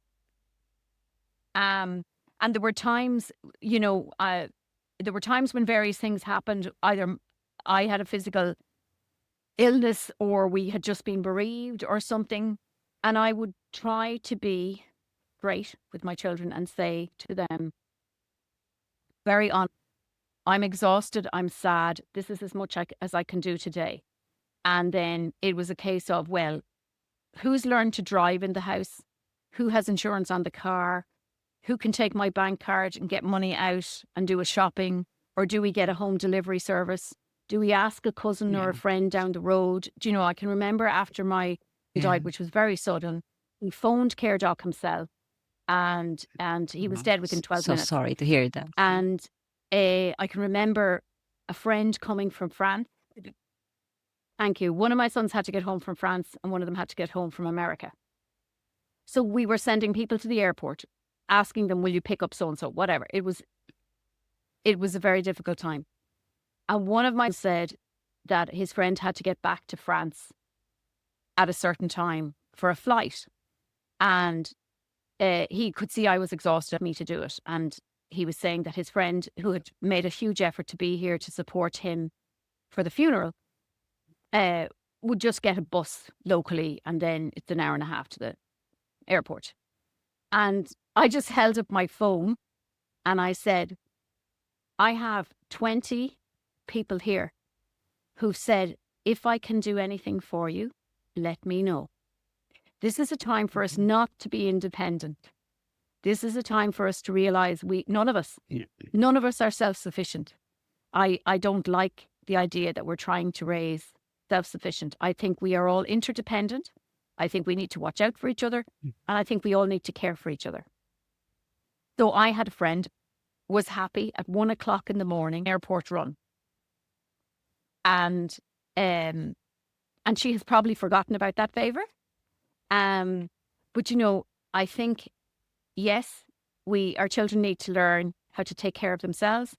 And there were times, when various things happened. Either I had a physical illness or we had just been bereaved or something. And I would try to be great with my children and say to them, very honest, I'm exhausted, I'm sad, this is as much as I can do today. And then it was a case of, well, who's learned to drive in the house? Who has insurance on the car? Who can take my bank card and get money out and do a shopping? Or do we get a home delivery service? Do we ask a cousin or Yeah. a friend down the road? Do you know, I can remember after my Yeah. died, which was very sudden, he phoned Care Doc himself, and he was dead within 12 So minutes. sorry to hear that. And I can remember a friend coming from France. Thank you. One of my sons had to get home from France, and one of them had to get home from America. So we were sending people to the airport, asking them, "Will you pick up so and so?" Whatever. It was a very difficult time. And one of my said that his friend had to get back to France at a certain time for a flight, and he could see I was exhausted of me to do it, and he was saying that his friend, who had made a huge effort to be here to support him for the funeral, would just get a bus locally, and then it's an hour and a half to the airport. And I just held up my phone and I said, I have 20 people here who've said, if I can do anything for you, let me know. This is a time for us not to be independent. This is a time for us to realize none of us are self-sufficient. I don't like the idea that we're trying to raise self-sufficient. I think we are all interdependent. I think we need to watch out for each other, and I think we all need to care for each other. So I had a friend was happy at 1 o'clock in the morning, airport run. And she has probably forgotten about that favor. But you know, I think, yes, our children need to learn how to take care of themselves.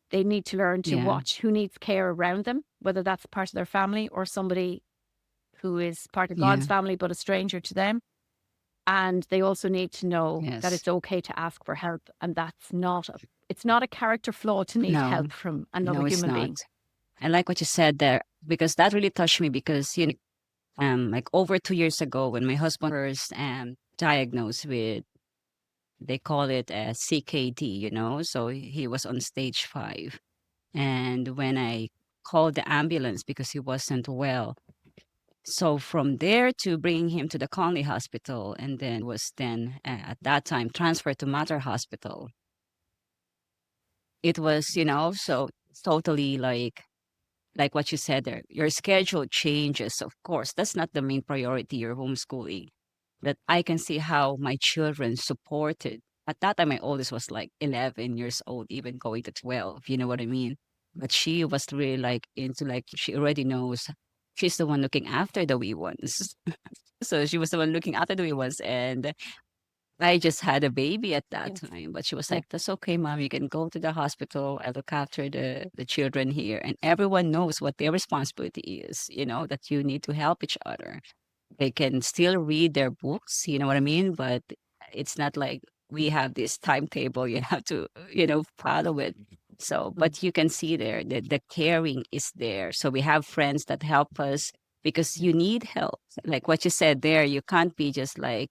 They need to learn to watch who needs care around them, whether that's part of their family or somebody who is part of God's family but a stranger to them. And they also need to know that it's okay to ask for help, and it's not a character flaw to need help from another human being. I like what you said there, because that really touched me, because like over 2 years ago, when my husband first diagnosed with, they call it a CKD, so he was on stage 5. And when I called the ambulance because he wasn't well, so from there to bringing him to the Conley Hospital, and then at that time transferred to Mater Hospital. It was, so totally like what you said there, your schedule changes. Of course, that's not the main priority, your homeschooling. That I can see how my children supported. At that time, my oldest was like 11 years old, even going to 12, you know what I mean? But she was really like into, like, she already knows she's the one looking after the wee ones. So she was the one looking after the wee ones. And I just had a baby at that time, but she was like, "That's okay, mom. You can go to the hospital. I look after the children here." And everyone knows what their responsibility is, that you need to help each other. They can still read their books, you know what I mean? But it's not like we have this timetable you have to, follow it. So, but you can see there that the caring is there. So we have friends that help us because you need help. Like what you said there, you can't be just like,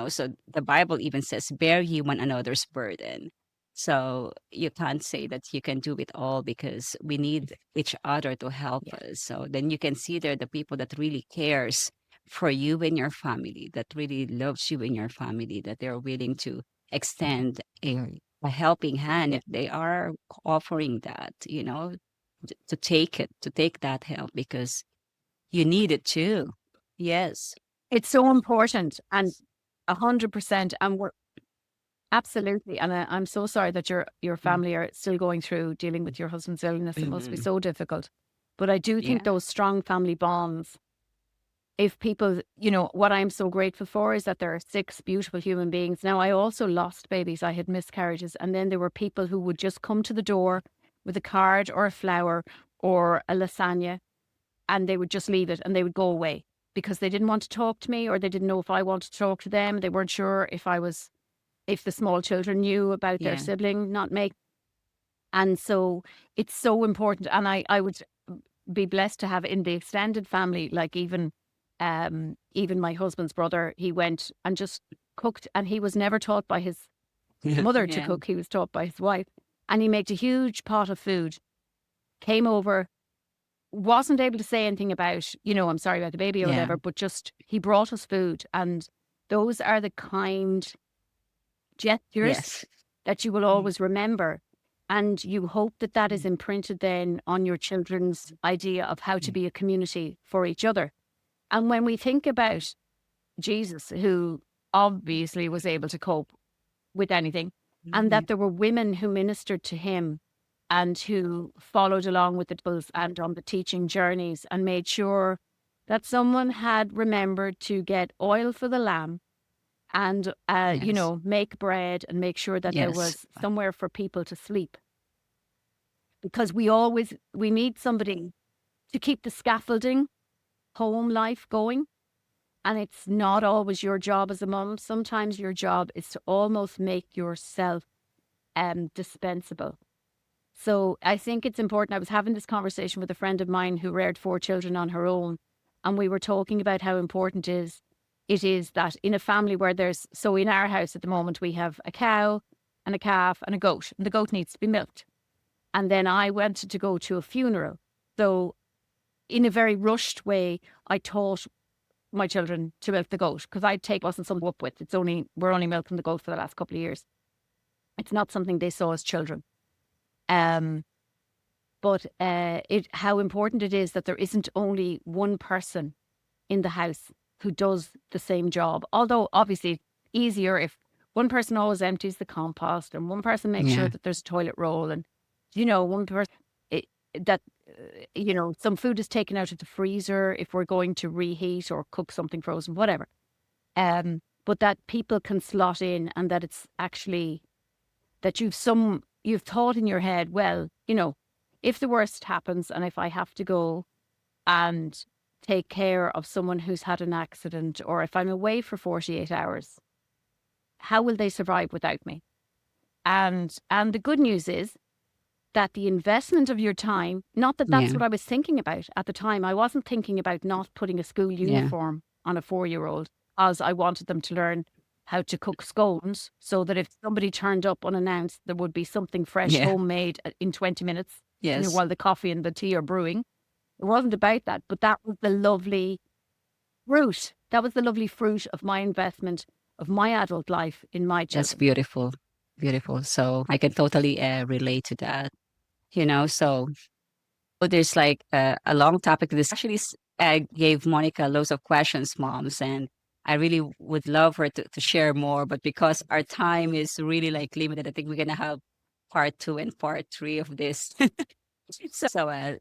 so the Bible even says, bear ye one another's burden. So you can't say that you can do it all, because we need each other to help us. So then you can see there the people that really cares for you and your family, that really loves you and your family, that they're willing to extend a helping hand if they are offering that, to take that help, because you need it too. Yes. It's so important, and 100%. And we're absolutely. And I'm so sorry that your family are still going through dealing with your husband's illness. It must be so difficult. But I do think those strong family bonds, if people, what I'm so grateful for is that there are 6 beautiful human beings. Now, I also lost babies. I had miscarriages. And then there were people who would just come to the door with a card or a flower or a lasagna, and they would just leave it and they would go away because they didn't want to talk to me, or they didn't know if I wanted to talk to them. They weren't sure if the small children knew about their sibling not make. And so it's so important. And I would be blessed to have in the extended family, like even my husband's brother, he went and just cooked, and he was never taught by his mother to cook. He was taught by his wife, and he made a huge pot of food, came over, wasn't able to say anything about, I'm sorry about the baby or whatever, but just he brought us food. And those are the kind gestures that you will always remember. And you hope that that is imprinted then on your children's idea of how to be a community for each other. And when we think about Jesus, who obviously was able to cope with anything, and Yeah. that there were women who ministered to him and who followed along with the disciples and on the teaching journeys and made sure that someone had remembered to get oil for the lamp and, Yes. make bread and make sure that there Yes. was somewhere for people to sleep. Because we need somebody to keep the scaffolding home life going. And it's not always your job as a mum. Sometimes your job is to almost make yourself dispensable. So I think it's important. I was having this conversation with a friend of mine who reared 4 children on her own, and we were talking about how important it is that in a family where so in our house at the moment we have a cow and a calf and a goat, and the goat needs to be milked. And then I wanted to go to a funeral. So in a very rushed way, I taught my children to milk the goat because I'd take wasn't something up with. We're only milking the goat for the last couple of years. It's not something they saw as children. Um, but how important it is that there isn't only one person in the house who does the same job. Although obviously easier if one person always empties the compost and one person makes sure Yeah. that there's a toilet roll and one person it, that some food is taken out of the freezer if we're going to reheat or cook something frozen, whatever. But that people can slot in and that it's actually that you've thought in your head, well, if the worst happens and if I have to go and take care of someone who's had an accident or if I'm away for 48 hours, how will they survive without me? And the good news is that the investment of your time, not that that's Yeah. what I was thinking about at the time. I wasn't thinking about not putting a school Yeah. uniform on a 4-year-old as I wanted them to learn how to cook scones so that if somebody turned up unannounced, there would be something fresh, Yeah. homemade in 20 minutes, Yes. while the coffee and the tea are brewing. It wasn't about that, but that was the lovely fruit. That was the lovely fruit of my investment of my adult life in my That's children. beautiful. Beautiful. So I can totally relate to that. So there's like a long topic. This actually gave Monica loads of questions, moms, and I really would love her to share more. But because our time is really like limited, I think we're gonna have part two and part three of this. So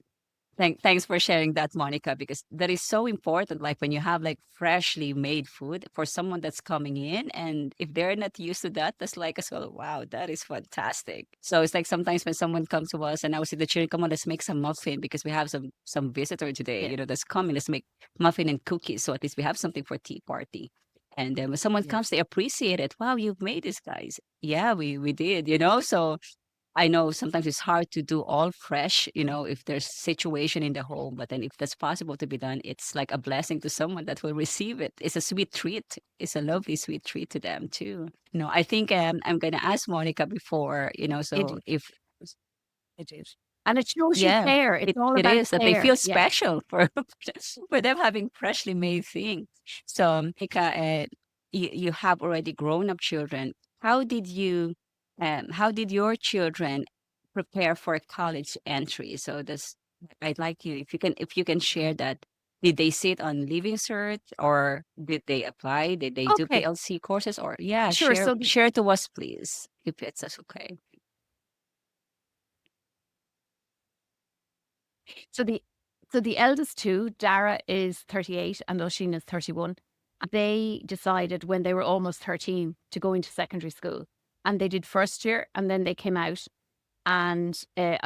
thanks for sharing that, Monica, because that is so important. Like when you have like freshly made food for someone that's coming in, and if they're not used to that, that's like as well, wow, that is fantastic. So it's like sometimes when someone comes to us and I would say the children, come on, let's make some muffin because we have some visitor today, Yeah. that's coming. Let's make muffin and cookies. So at least we have something for tea party. And then when someone Yeah. comes, they appreciate it. Wow, you've made this, guys. Yeah, we did. So I know sometimes it's hard to do all fresh, if there's situation in the home, but then if that's possible to be done, it's like a blessing to someone that will receive it. It's a sweet treat. It's a lovely sweet treat to them too. I think I'm gonna ask Monica before, It so is. if It is. And it shows you yeah, care. It's all it about is that they care. feel Yeah. special for for them having freshly made things. So, Monica, you have already grown up children. How did your children prepare for college entry? So this, I'd like you if you can share that. Did they sit on Living Cert or did they apply? Did they do Okay. PLC courses or yeah, Sure. share to us please if it's okay. So the so the eldest two, Dara is 38 and Oisin is 31. They decided when they were almost 13 to go into secondary school. And they did first year and then they came out. And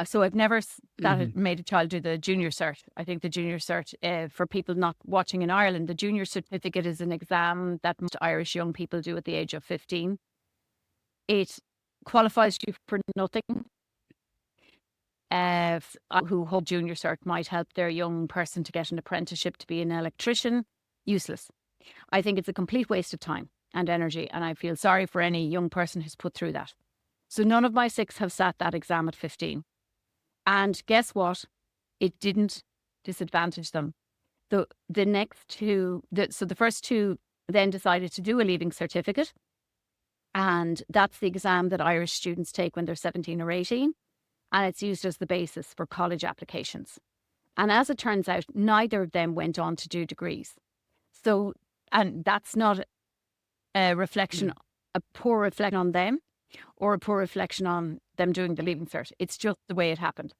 so I've never Hmm. made a child do the junior cert. I think the junior cert, for people not watching in Ireland, the junior certificate is an exam that most Irish young people do at the age of 15. It qualifies you for nothing. Who hope junior cert might help their young person to get an apprenticeship to be an electrician. Useless. I think it's a complete waste of time and energy, and I feel sorry for any young person who's put through that. So none of my 6 have sat that exam at 15. And guess what? It didn't disadvantage them. The next two, so the first two then decided to do a leaving certificate. And that's the exam that Irish students take when they're 17 or 18. and it's used as the basis for college applications. And as it turns out, neither of them went on to do degrees. So, and that's not a reflection, a poor reflection on them or a poor reflection on them doing the Leaving Cert. It's just the way it happened.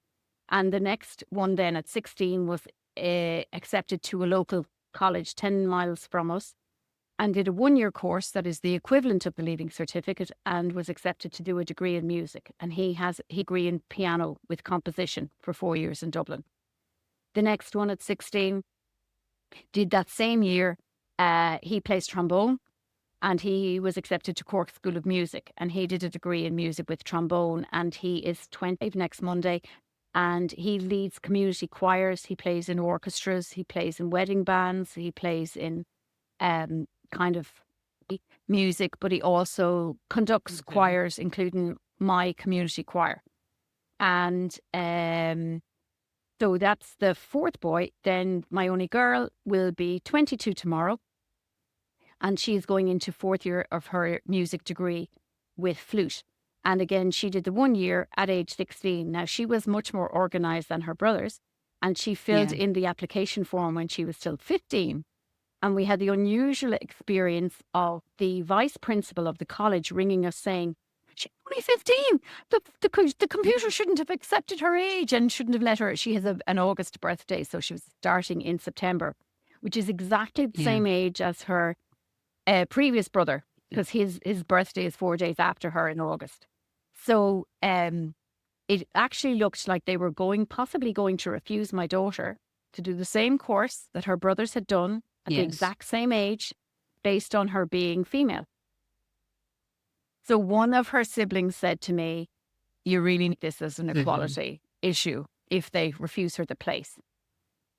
And the next one then at 16 was accepted to a local college 10 miles from us and did a 1-year course that is the equivalent of the Leaving Certificate and was accepted to do a degree in music. And he has a degree in piano with composition for 4 years in Dublin. The next one at 16 did that same year. He plays trombone and he was accepted to Cork School of Music and he did a degree in music with trombone and he is 20 next Monday and he leads community choirs, he plays in orchestras, he plays in wedding bands, he plays in kind of music, but he also conducts choirs, including my community choir. And so that's the fourth boy. Then my only girl will be 22 tomorrow. And she's going into 4th year of her music degree with flute. And again, she did the 1 year at age 16. Now, she was much more organised than her brothers. And she filled in the application form when she was still 15. And we had the unusual experience of the vice principal of the college ringing us saying, she's only 15. The computer shouldn't have accepted her age and shouldn't have let her. She has an August birthday, so she was starting in September, which is exactly the same age as her previous brother, because his birthday is 4 days after her in August. So it actually looked like they were possibly going to refuse my daughter to do the same course that her brothers had done at the exact same age, based on her being female. So one of her siblings said to me, you really need this as an equality issue if they refuse her the place.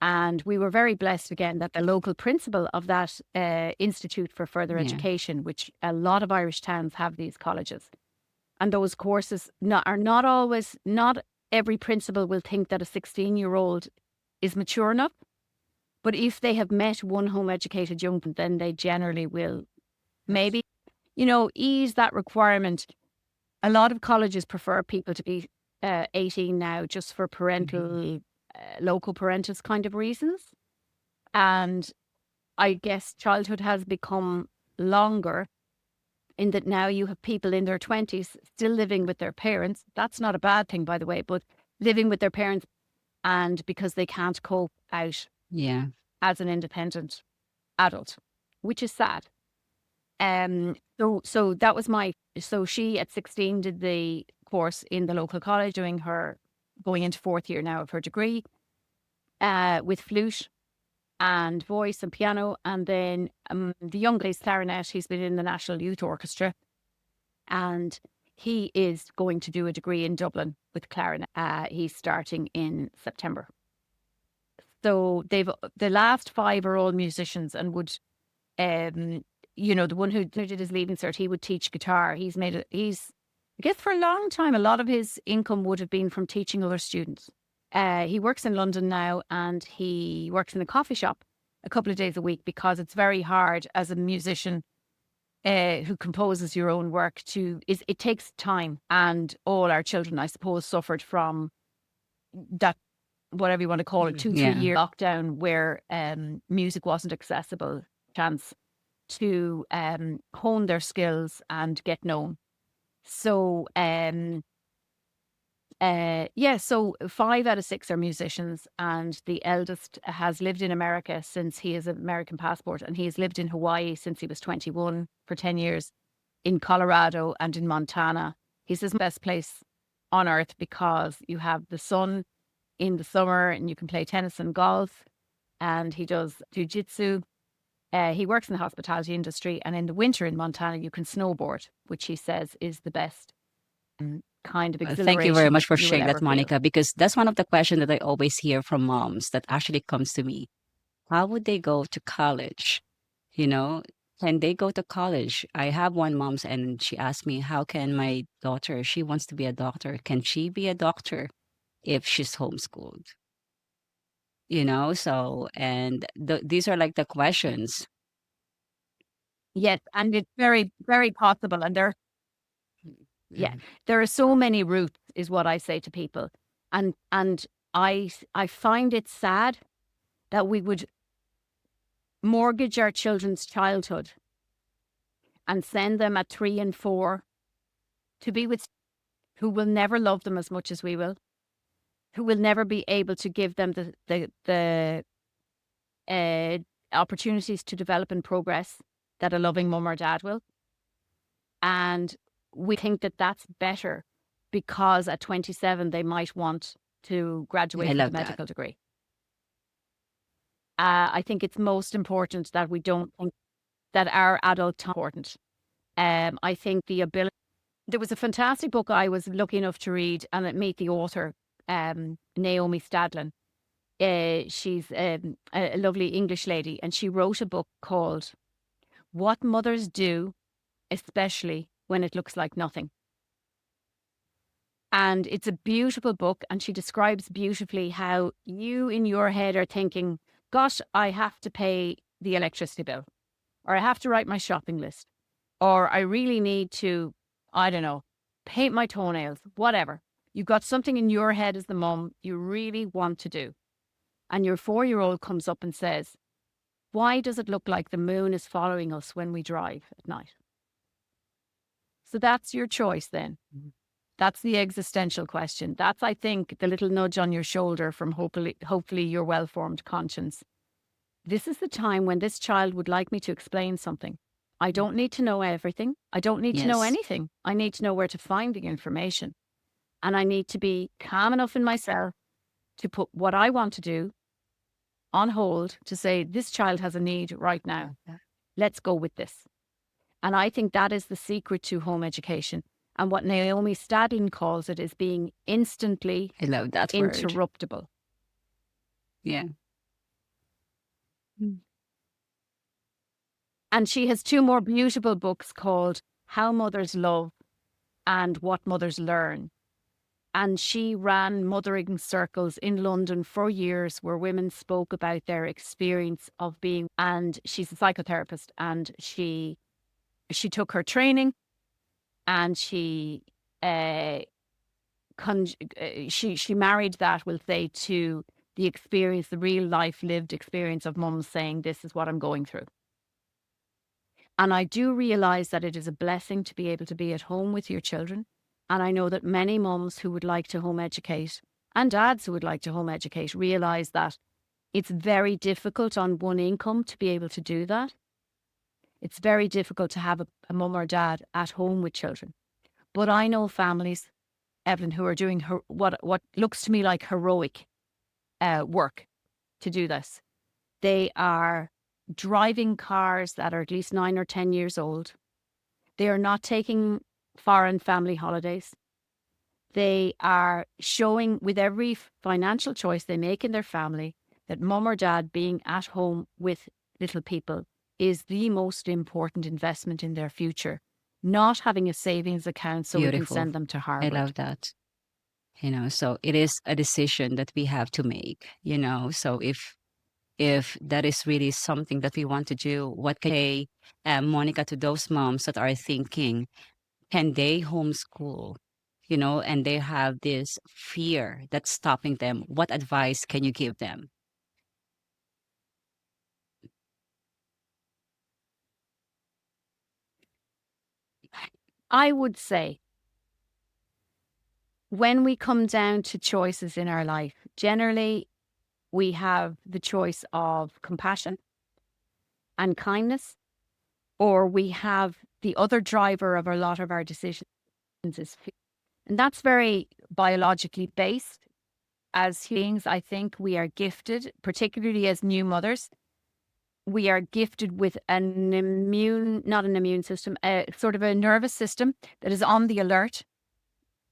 And we were very blessed again that the local principal of that Institute for Further Education, which a lot of Irish towns have these colleges, and those courses are not always, not every principal will think that a 16-year-old is mature enough. But if they have met one home educated young person, then they generally will maybe, ease that requirement. A lot of colleges prefer people to be 18 now just for parental, local parentals kind of reasons. And I guess childhood has become longer in that now you have people in their 20s still living with their parents. That's not a bad thing, by the way, but living with their parents and because they can't cope out as an independent adult, which is sad. So that was so she at 16 did the course in the local college, going into 4th year now of her degree, with flute and voice and piano. And then the young plays clarinet. He's been in the National Youth Orchestra and he is going to do a degree in Dublin with clarinet. He's starting in September. So the last 5 are all musicians and would, the one who did his Leaving Cert, he would teach guitar. I guess for a long time, a lot of his income would have been from teaching other students. He works in London now and he works in a coffee shop a couple of days a week because it's very hard as a musician who composes your own work it takes time. And all our children, I suppose, suffered from that, whatever you want to call it, 2-3 year lockdown where music wasn't accessible, chance to hone their skills and get known. So so 5 out of 6 are musicians, and the eldest has lived in America since he has an American passport, and he has lived in Hawaii since he was 21 for 10 years, in Colorado and in Montana. He says best place on earth because you have the sun in the summer and you can play tennis and golf, and he does jiu-jitsu. He works in the hospitality industry, and in the winter in Montana you can snowboard, which he says is the best kind of exhilaration. Thank you very much for you will sharing that, ever Monica, feel. because that's one of the questions that I always hear from moms that actually comes to me. How would they go to college? Can they go to college? I have one mom and she asked me, how can my daughter, she wants to be a doctor, can she be a doctor if she's homeschooled? So, and these are like the questions. Yes, and it's very, very possible. And Yeah, there are so many routes, is what I say to people, and I find it sad that we would mortgage our children's childhood and send them at 3 and 4 to be with who will never love them as much as we will, who will never be able to give them the uh, opportunities to develop and progress that a loving mum or dad will. And we think that that's better because at 27 they might want to graduate I with a love that. medical degree. I think it's most important that we don't think that our adult time is important. I think the ability. There was a fantastic book I was lucky enough to read and meet the author, Naomi Stadlin. She's a lovely English lady, and she wrote a book called What Mothers Do, Especially When It Looks Like Nothing. And it's a beautiful book, and she describes beautifully how you in your head are thinking, gosh, I have to pay the electricity bill, or I have to write my shopping list, or I really need to, I don't know, paint my toenails, whatever. You've got something in your head as the mum you really want to do. And your 4-year-old comes up and says, why does it look like the moon is following us when we drive at night? So that's your choice then. That's the existential question. That's, I think, the little nudge on your shoulder from hopefully your well-formed conscience. This is the time when this child would like me to explain something. I don't need to know everything. I don't need to know Yes. anything. I need to know where to find the information. And I need to be calm enough in myself to put what I want to do on hold to say, this child has a need right now. Let's go with this. And I think that is the secret to home education. And what Naomi Stadlin calls it is being instantly I love that word. interruptible. Yeah. And she has 2 more beautiful books called How Mothers Love and What Mothers Learn. And she ran mothering circles in London for years where women spoke about their experience of being, and she's a psychotherapist, and she took her training and she married that, we'll say, to the experience, the real life lived experience of mums saying, this is what I'm going through. And I do realize that it is a blessing to be able to be at home with your children. And I know that many mums who would like to home educate and dads who would like to home educate realize that it's very difficult on one income to be able to do that. It's very difficult to have a mum or dad at home with children. But I know families, Evelyn, who are doing what looks to me like heroic work to do this. They are driving cars that are at least 9 or 10 years old. They are not taking foreign family holidays. They are showing with every financial choice they make in their family that mum or dad being at home with little people is the most important investment in their future. Not having a savings account so we can Beautiful. send them to I Harvard. love that. So it is a decision that we have to make, so if that is really something that we want to do, what can I say, Monica, to those moms that are thinking, can they homeschool, and they have this fear that's stopping them? What advice can you give them? I would say when we come down to choices in our life, generally we have the choice of compassion and kindness, or we have the other driver of a lot of our decisions is fear. And that's very biologically based. As beings, I think we are gifted, particularly as new mothers, we are gifted with not an immune system, sort of a nervous system that is on the alert,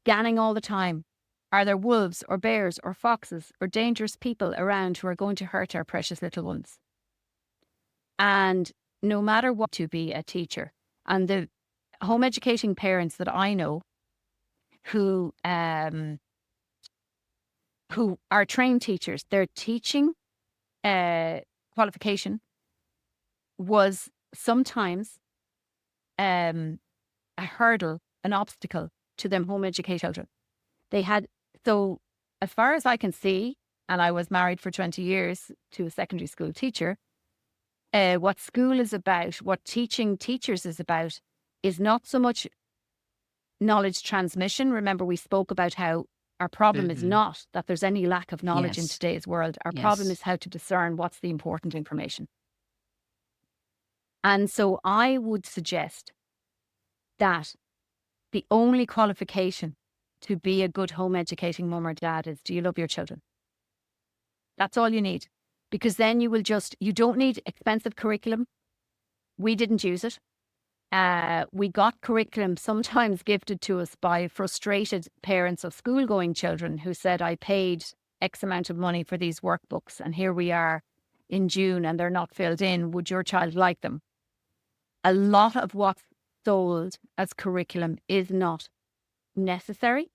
scanning all the time. Are there wolves or bears or foxes or dangerous people around who are going to hurt our precious little ones? And no matter what, to be a teacher. And the home educating parents that I know who are trained teachers, their teaching qualification was sometimes a hurdle, an obstacle to them home educate children. They had, so as far as I can see, and I was married for 20 years to a secondary school teacher, what school is about, what teaching teachers is about, is not so much knowledge transmission. Remember, we spoke about how our problem is not that there's any lack of knowledge in Yes. today's world. Our Yes. problem is how to discern what's the important information. And so I would suggest that the only qualification to be a good home educating mum or dad is, do you love your children? That's all you need. Because then you don't need expensive curriculum. We didn't use it. We got curriculum sometimes gifted to us by frustrated parents of school-going children who said, I paid X amount of money for these workbooks and here we are in June and they're not filled in. Would your child like them? A lot of what's sold as curriculum is not necessary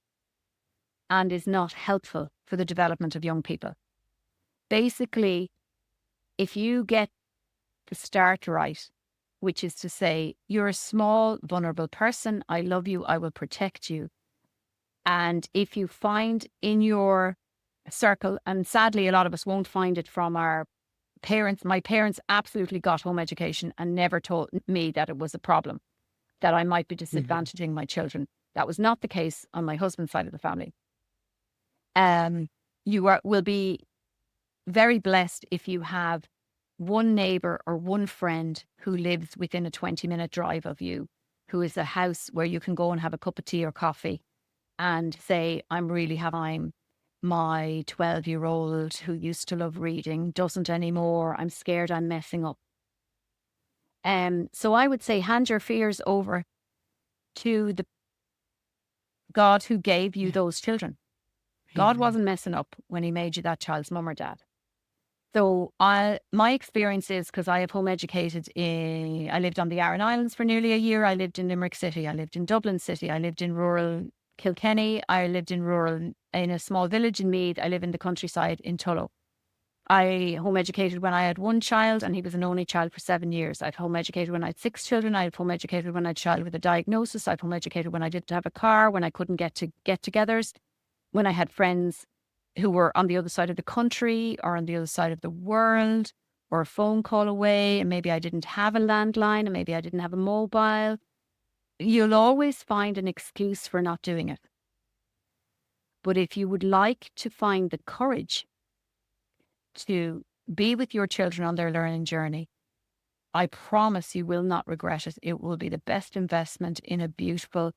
and is not helpful for the development of young people. Basically, if you get the start right, which is to say, you're a small, vulnerable person, I love you, I will protect you. And if you find in your circle, and sadly, a lot of us won't find it from our parents. My parents absolutely got home education and never told me that it was a problem, that I might be disadvantaging my children. That was not the case on my husband's side of the family. You will be very blessed if you have one neighbor or one friend who lives within a 20-minute drive of you, who is a house where you can go and have a cup of tea or coffee and say, I'm really having my 12-year-old who used to love reading doesn't anymore. I'm scared I'm messing up. So I would say hand your fears over to the God who gave you those children. God wasn't messing up when he made you that child's mum or dad. So my experience is, because I have home educated I lived on the Aran Islands for nearly a year. I lived in Limerick City. I lived in Dublin City. I lived in rural Kilkenny. I lived in a small village in Meath. I live in the countryside in Tullow. I home educated when I had one child and he was an only child for 7 years. I've home educated when I had 6 children. I've home educated when I had a child with a diagnosis. I've home educated when I didn't have a car, when I couldn't get to get-togethers, when I had friends who were on the other side of the country or on the other side of the world or a phone call away, and maybe I didn't have a landline and maybe I didn't have a mobile. You'll always find an excuse for not doing it. But if you would like to find the courage to be with your children on their learning journey, I promise you will not regret it. It will be the best investment in a beautiful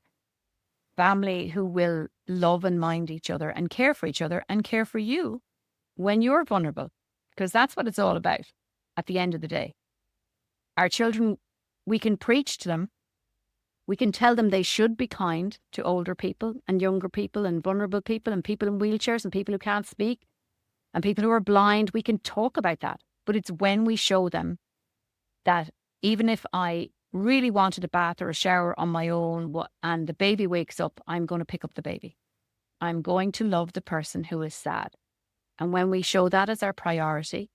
family who will love and mind each other and care for each other and care for you when you're vulnerable, because that's what it's all about at the end of the day. Our children, we can preach to them. We can tell them they should be kind to older people and younger people and vulnerable people and people in wheelchairs and people who can't speak and people who are blind. We can talk about that. But it's when we show them that even if I really wanted a bath or a shower on my own and the baby wakes up, I'm going to pick up the baby. I'm going to love the person who is sad. And when we show that as our priority,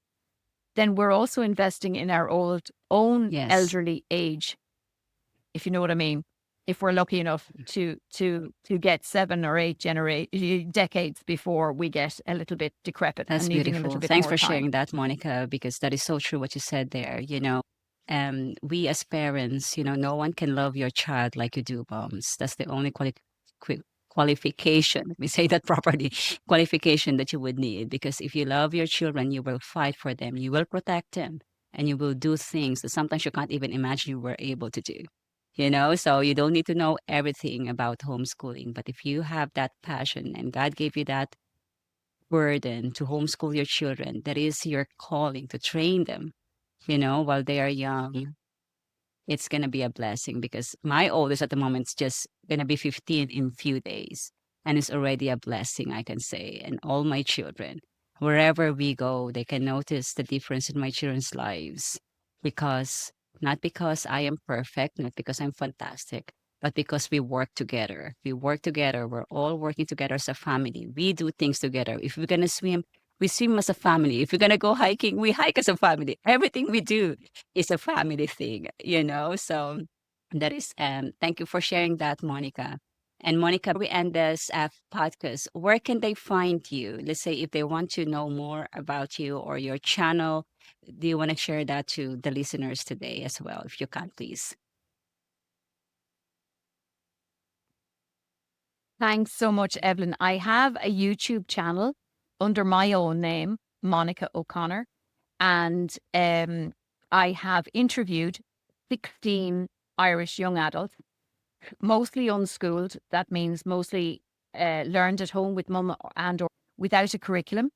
then we're also investing in our own elderly age, if you know what I mean. If we're lucky enough to get 7 or 8 decades before we get a little bit decrepit. That's and needing beautiful. A little bit Thanks more for time. sharing that, Monica, because that is so true what you said there. We as parents, no one can love your child like you do, moms. That's the only qualification, let me say that properly, qualification that you would need. Because if you love your children, you will fight for them, you will protect them, and you will do things that sometimes you can't even imagine you were able to do. So you don't need to know everything about homeschooling, but if you have that passion and God gave you that burden to homeschool your children, that is your calling to train them, while they are young, it's going to be a blessing, because my oldest at the moment is just going to be 15 in few days. And it's already a blessing, I can say. And all my children, wherever we go, they can notice the difference in my children's lives, not because I am perfect, not because I'm fantastic, but because we work together. We work together. We're all working together as a family. We do things together. If we're going to swim, we swim as a family. If we're going to go hiking, we hike as a family. Everything we do is a family thing, So that is, thank you for sharing that, Monica. And Monica, we end this podcast. Where can they find you? Let's say if they want to know more about you or your channel, do you want to share that to the listeners today as well, if you can, please? Thanks so much, Evelyn. I have a YouTube channel under my own name, Monica O'Connor, and I have interviewed 16 Irish young adults, mostly unschooled. That means mostly learned at home with mum and or without a curriculum.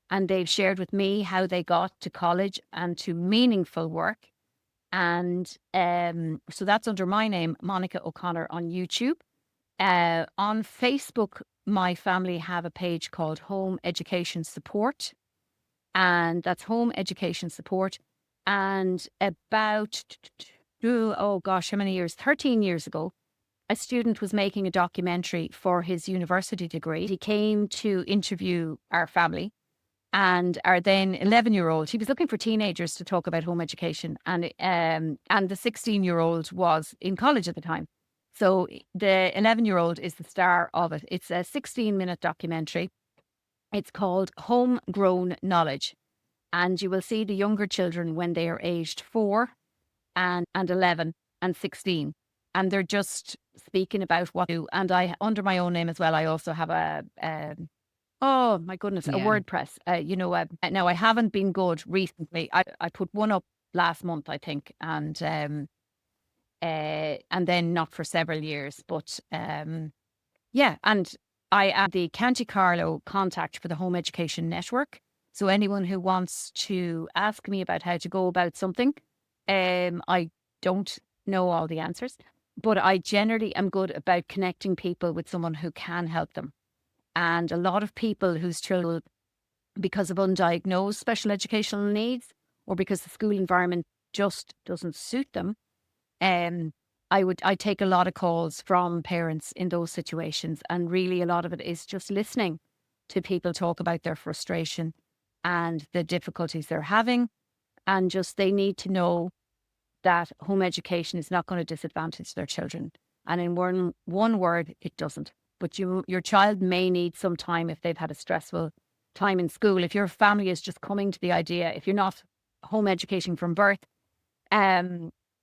And they've shared with me how they got to college and to meaningful work. And so that's under my name, Monica O'Connor, on YouTube. On Facebook, my family have a page called Home Education Support, and that's Home Education Support. And about, oh gosh, how many years? 13 years ago, a student was making a documentary for his university degree. He came to interview our family, and our then 11-year-old, he was looking for teenagers to talk about home education, and the 16-year-old was in college at the time. So the 11-year-old is the star of it. It's a 16-minute documentary. It's called Homegrown Knowledge, and you will see the younger children when they are aged 4 and 11 and 16, and they're just speaking about what to do. And I, under my own name as well, I also have oh my goodness, a Yeah. WordPress. Now I haven't been good recently. I put one up last month, I think, and then not for several years. But yeah, and I am the County Carlow contact for the Home Education Network. So anyone who wants to ask me about how to go about something, I don't know all the answers, but I generally am good about connecting people with someone who can help them. And a lot of people whose children, because of undiagnosed special educational needs or because the school environment just doesn't suit them, I take a lot of calls from parents in those situations. And really a lot of it is just listening to people talk about their frustration and the difficulties they're having. And just they need to know that home education is not going to disadvantage their children. And in one word, it doesn't. But your child may need some time if they've had a stressful time in school. If your family is just coming to the idea, if you're not home educating from birth,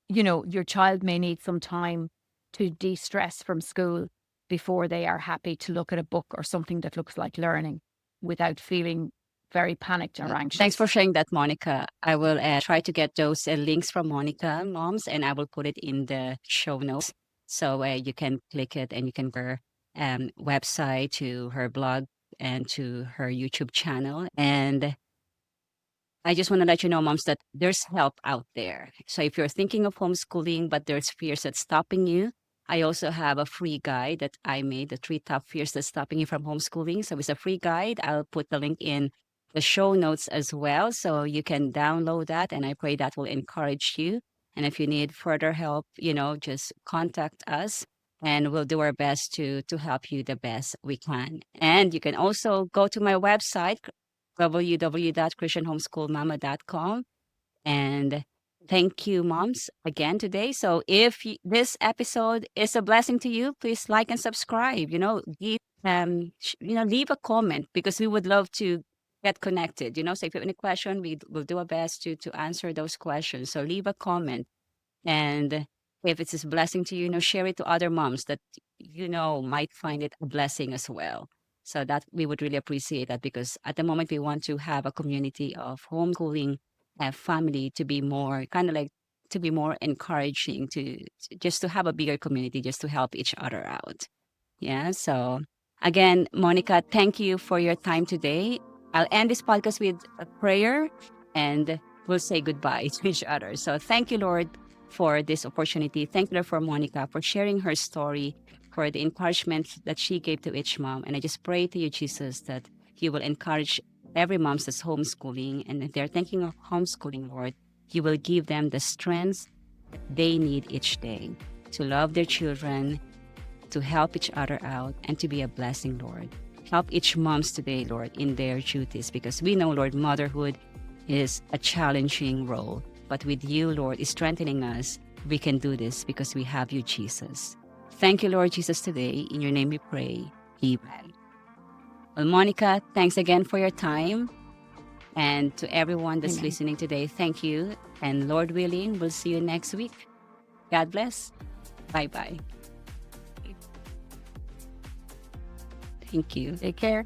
your child may need some time to de-stress from school before they are happy to look at a book or something that looks like learning without feeling very panicked or anxious. Thanks for sharing that, Monica. I will try to get those links from Monica, moms, and I will put it in the show notes. So you can click it and you can go website to her blog and to her YouTube channel. And I just want to let you know, moms, that there's help out there. So if you're thinking of homeschooling, but there's fears that's stopping you, I also have a free guide that I made, the 3 top fears that's stopping you from homeschooling. So it's a free guide. I'll put the link in the show notes as well. So you can download that. And I pray that will encourage you. And if you need further help, just contact us and we'll do our best to help you the best we can. And you can also go to my website, www.christianhomeschoolmama.com. And thank you, moms, again today. So if this episode is a blessing to you, please like and subscribe. Leave a comment because we would love to get connected. So if you have any question, we will do our best to answer those questions. So leave a comment. And if it's a blessing to you, share it to other moms that might find it a blessing as well. So that we would really appreciate that because at the moment we want to have a community of homeschooling family to be more to be more encouraging just to have a bigger community, just to help each other out. Yeah. So again, Monica, thank you for your time today. I'll end this podcast with a prayer and we'll say goodbye to each other. So thank you, Lord, for this opportunity. Thank you, Lord, for Monica, for sharing her story, for the encouragement that she gave to each mom. And I just pray to you, Jesus, that you will encourage every mom that's homeschooling. And if they're thinking of homeschooling, Lord, you will give them the strength they need each day to love their children, to help each other out, and to be a blessing, Lord. Help each moms today, Lord, in their duties, because we know, Lord, motherhood is a challenging role. But with you, Lord, is strengthening us. We can do this because we have you, Jesus. Thank you, Lord Jesus, today. In your name we pray. Amen. Well, Monica, thanks again for your time. And to everyone that's Amen. listening today, thank you. And Lord willing, we'll see you next week. God bless. Bye bye. Thank you. Take care.